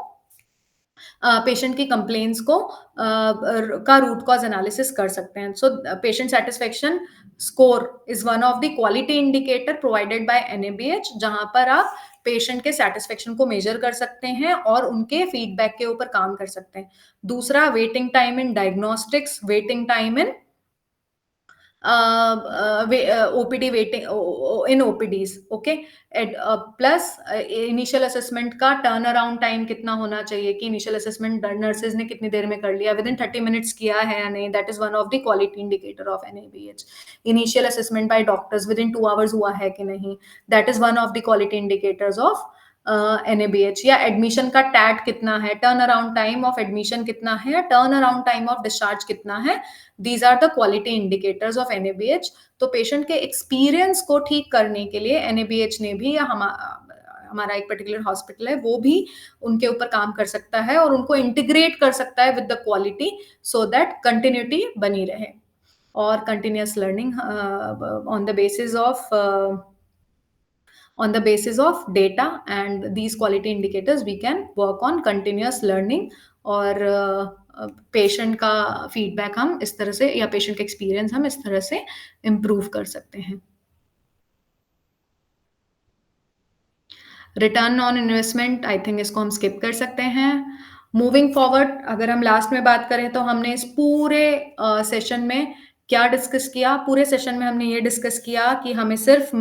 [SPEAKER 2] पेशेंट की कंप्लेन्स को का रूट कॉज एनालिसिस कर सकते हैं. So patient satisfaction score is one of the quality indicator provided by NABH, जहां पर आप पेशेंट के सेटिस्फेक्शन को मेजर कर सकते हैं और उनके फीडबैक के ऊपर काम कर सकते हैं. दूसरा, waiting time in diagnostics, waiting time in OPD waiting in OPTs. Okay. Plus initial assessment का टर्न अराउंड टाइम कितना होना चाहिए कि इनिशियल असेसमेंट नर्सेज ने कितनी देर में कर लिया, विद इन 30 मिनट्स किया है या नहीं. That is one of the quality indicator of NABH. Initial assessment bye doctors with in 2 hours हुआ है कि नहीं, that is one of the quality indicators of NABH. या एडमिशन का टैट कितना है, turn around time of admission कितना है, turn around time of discharge कितना है. These are the quality indicators of NABH. तो पेशेंट के एक्सपीरियंस को ठीक करने के लिए NABH ने भी या हमारा एक पर्टिकुलर हॉस्पिटल है वो भी उनके ऊपर काम कर सकता है और उनको इंटीग्रेट कर सकता है with the quality so that continuity बनी रहे. और continuous learning on the basis of on the basis of data and these quality indicators we can work on continuous learning. और पेशेंट का फीडबैक हम इस तरह से या पेशेंट का एक्सपीरियंस हम इस तरह से इम्प्रूव कर सकते हैं. Return on investment, I think इसको हम स्किप कर सकते हैं. मूविंग फॉरवर्ड, अगर हम लास्ट में बात करें तो हमने इस पूरे सेशन में क्या डिस्कस किया. पूरे सेशन में हमने ये डिस्कस किया कि हमें सिर्फ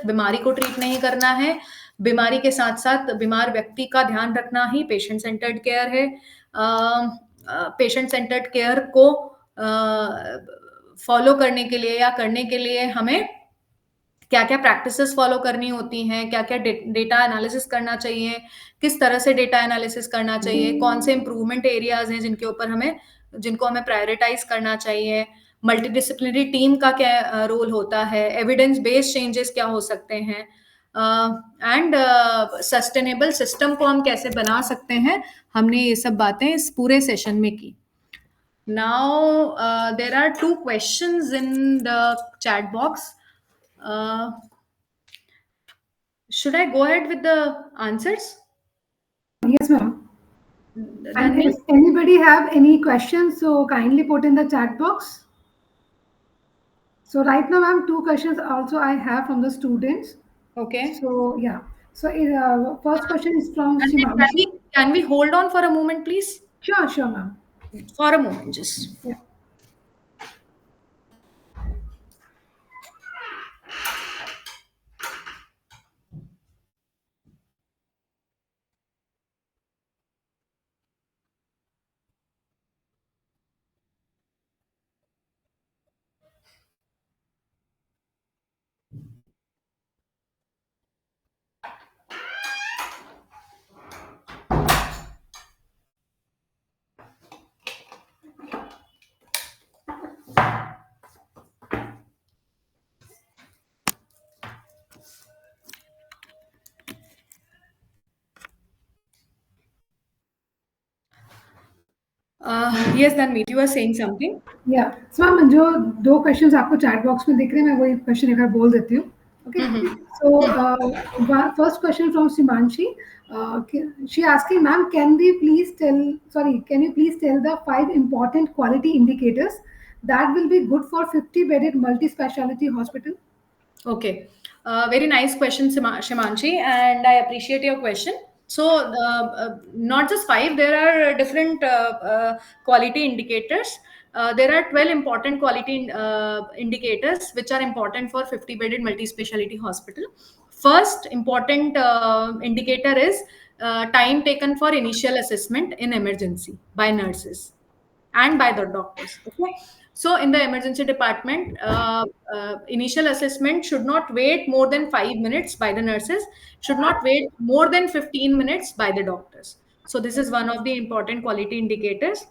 [SPEAKER 2] बीमारी को ट्रीट नहीं करना है, बीमारी के साथ साथ बीमार व्यक्ति का ध्यान रखना ही पेशेंट सेंटर्ड केयर है. पेशेंट सेंटर्ड केयर को फॉलो करने के लिए या करने के लिए हमें क्या क्या प्रैक्टिसेस फॉलो करनी होती हैं, क्या क्या डेटा एनालिसिस करना चाहिए, किस तरह से डेटा एनालिसिस करना चाहिए, कौन से इम्प्रूवमेंट एरियाज हैं जिनको हमें प्रायोरिटाइज करना चाहिए, मल्टीडिसिप्लिनरी टीम का क्या रोल होता है, एविडेंस बेस्ड चेंजेस क्या हो सकते हैं, एंड सस्टेनेबल सिस्टम को हम कैसे बना सकते हैं. हमने ये सब बातें इस पूरे सेशन में की. Now there are 2 questions in the chat box. Should I go ahead with the answers?
[SPEAKER 1] Yes, ma'am. And
[SPEAKER 2] Dhanvi?
[SPEAKER 1] if anybody have any questions, so kindly put in the chat box. So right now, ma'am, 2 questions also I have from the students.
[SPEAKER 2] Okay.
[SPEAKER 1] So yeah. So first question is from
[SPEAKER 2] And then
[SPEAKER 1] Shimanshi.
[SPEAKER 2] can we hold on for a moment, please?
[SPEAKER 1] Sure, ma'am.
[SPEAKER 2] For a moment, just.
[SPEAKER 1] Yeah.
[SPEAKER 2] Yes, Dhanmeet, you were saying something.
[SPEAKER 1] या so ma'am जो दो questions आपको chat box में दिख रहे हैं मैं वही क्वेश्चन एक बार बोल देती हूँ. Okay so first question from Simanshi. She asking, ma'am, can you please tell the 5 important quality indicators that will be good for 50-bedded multi-speciality hospital?
[SPEAKER 2] Okay. Very nice question, Shimanshi, and I appreciate your question. So, not just 5, there are different quality indicators. There are 12 important quality indicators which are important for 50-bedded multi-speciality hospital. First important indicator is time taken for initial assessment in emergency by nurses and by the doctors. Okay. So in the emergency department, initial assessment should not wait more than 5 minutes by the nurses, should not wait more than 15 minutes by the doctors. So this is one of the important quality indicators.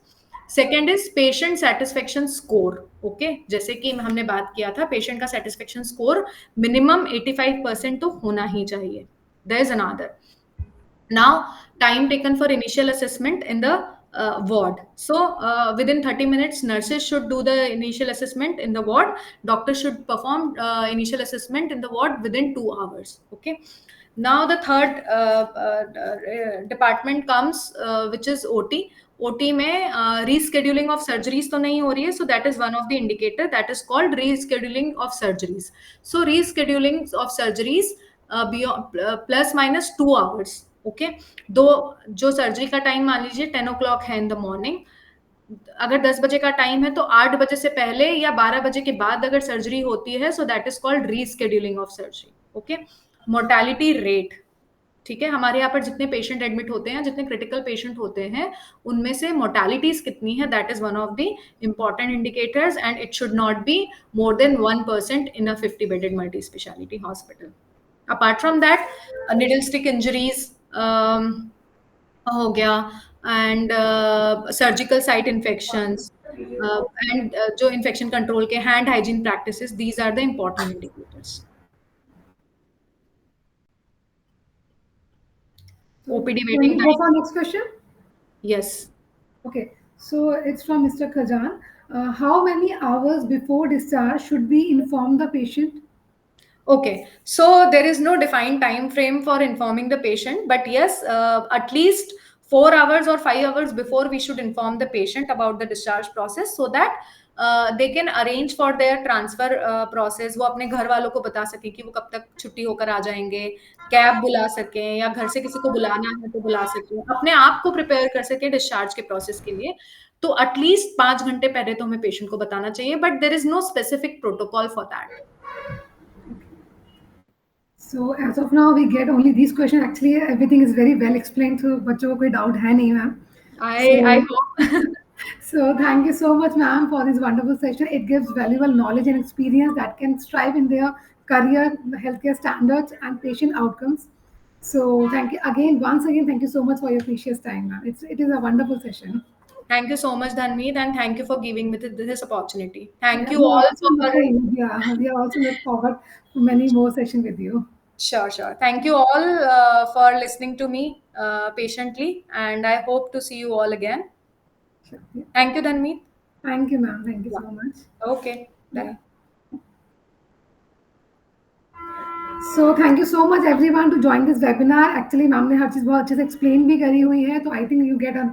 [SPEAKER 2] Second is patient satisfaction score. Okay, जैसे कि हमने बात किया था, patient का satisfaction score minimum 85% तो होना ही चाहिए. There is another. Now, time taken for initial assessment in the ward. So, within 30 minutes, nurses should do the initial assessment in the ward. Doctors should perform initial assessment in the ward within 2 hours. Okay. Now, the third department comes, which is OT. OT में rescheduling of surgeries तो नहीं हो रही है, so that is one of the indicator that is called rescheduling of surgeries. So rescheduling of surgeries beyond plus minus 2 hours. Okay. दो जो surgery का time मान लीजिए 10 o'clock है इन द मॉर्निंग, अगर 10 बजे का टाइम है तो 8 बजे से पहले या 12 बजे के बाद अगर सर्जरी होती है, so that is called rescheduling of surgery. Okay. Mortality rate, ठीक है, हमारे यहाँ पर जितने पेशेंट एडमिट होते हैं, जितने क्रिटिकल पेशेंट होते हैं, उनमें से मोर्टेलिटीज कितनी है, that is one of the important indicators, and it should not be more than 1% in a 50 bedded multi speciality hospital. Apart from that, needle stick injuries हो गया, and surgical site infections, and जो infection control के hand hygiene practices, these are the important indicators. OPD
[SPEAKER 1] Can
[SPEAKER 2] waiting
[SPEAKER 1] we go
[SPEAKER 2] time.
[SPEAKER 1] for next question?
[SPEAKER 2] Yes.
[SPEAKER 1] Okay, so it's from Mr. Khajan. How many hours before discharge should we inform the patient?
[SPEAKER 2] Okay, so there is no defined time frame for informing the patient, but yes, at least 4 hours or 5 hours before we should inform the patient about the discharge process, so that they can arrange for their transfer process. वो अपने घर वालों को बता सके कि वो कब तक छुट्टी होकर आ जाएंगे, कैब बुला सकें, या घर से किसी को बुलाना है तो बुला सकें, अपने आप को प्रिपेयर कर सकें डिस्चार्ज के प्रोसेस के लिए. तो एटलीस्ट 5 घंटे पहले तो हमें पेशेंट को बताना चाहिए, but there is no specific protocol for that.
[SPEAKER 1] So as of now, we get only these questions. Actually, everything is very well explained. So बच्चों को कोई doubt है नहीं ma'am.
[SPEAKER 2] I hope.
[SPEAKER 1] So thank you so much, ma'am, for this wonderful session. It gives valuable knowledge and experience that can strive in their career, healthcare standards, and patient outcomes. So thank you again, once again, thank you so much for your precious time, ma'am. It is a wonderful session.
[SPEAKER 2] Thank you so much, Dhanmeet, and thank you for giving me this opportunity. Thank
[SPEAKER 1] Yeah,
[SPEAKER 2] you all for.
[SPEAKER 1] we are also look forward to many more sessions with you.
[SPEAKER 2] Sure, sure. Thank you all for listening to me patiently, and I hope to see you all again.
[SPEAKER 1] Sure. Yeah.
[SPEAKER 2] Thank you, Dhanmeet.
[SPEAKER 1] Thank you, ma'am. Thank you so much.
[SPEAKER 2] Okay, bye.
[SPEAKER 1] Yeah. So thank you so much everyone to join this webinar. Actually, ma'am ने हर चीज़ बहुत अच्छे से explain भी करी हुई है, तो I think you get a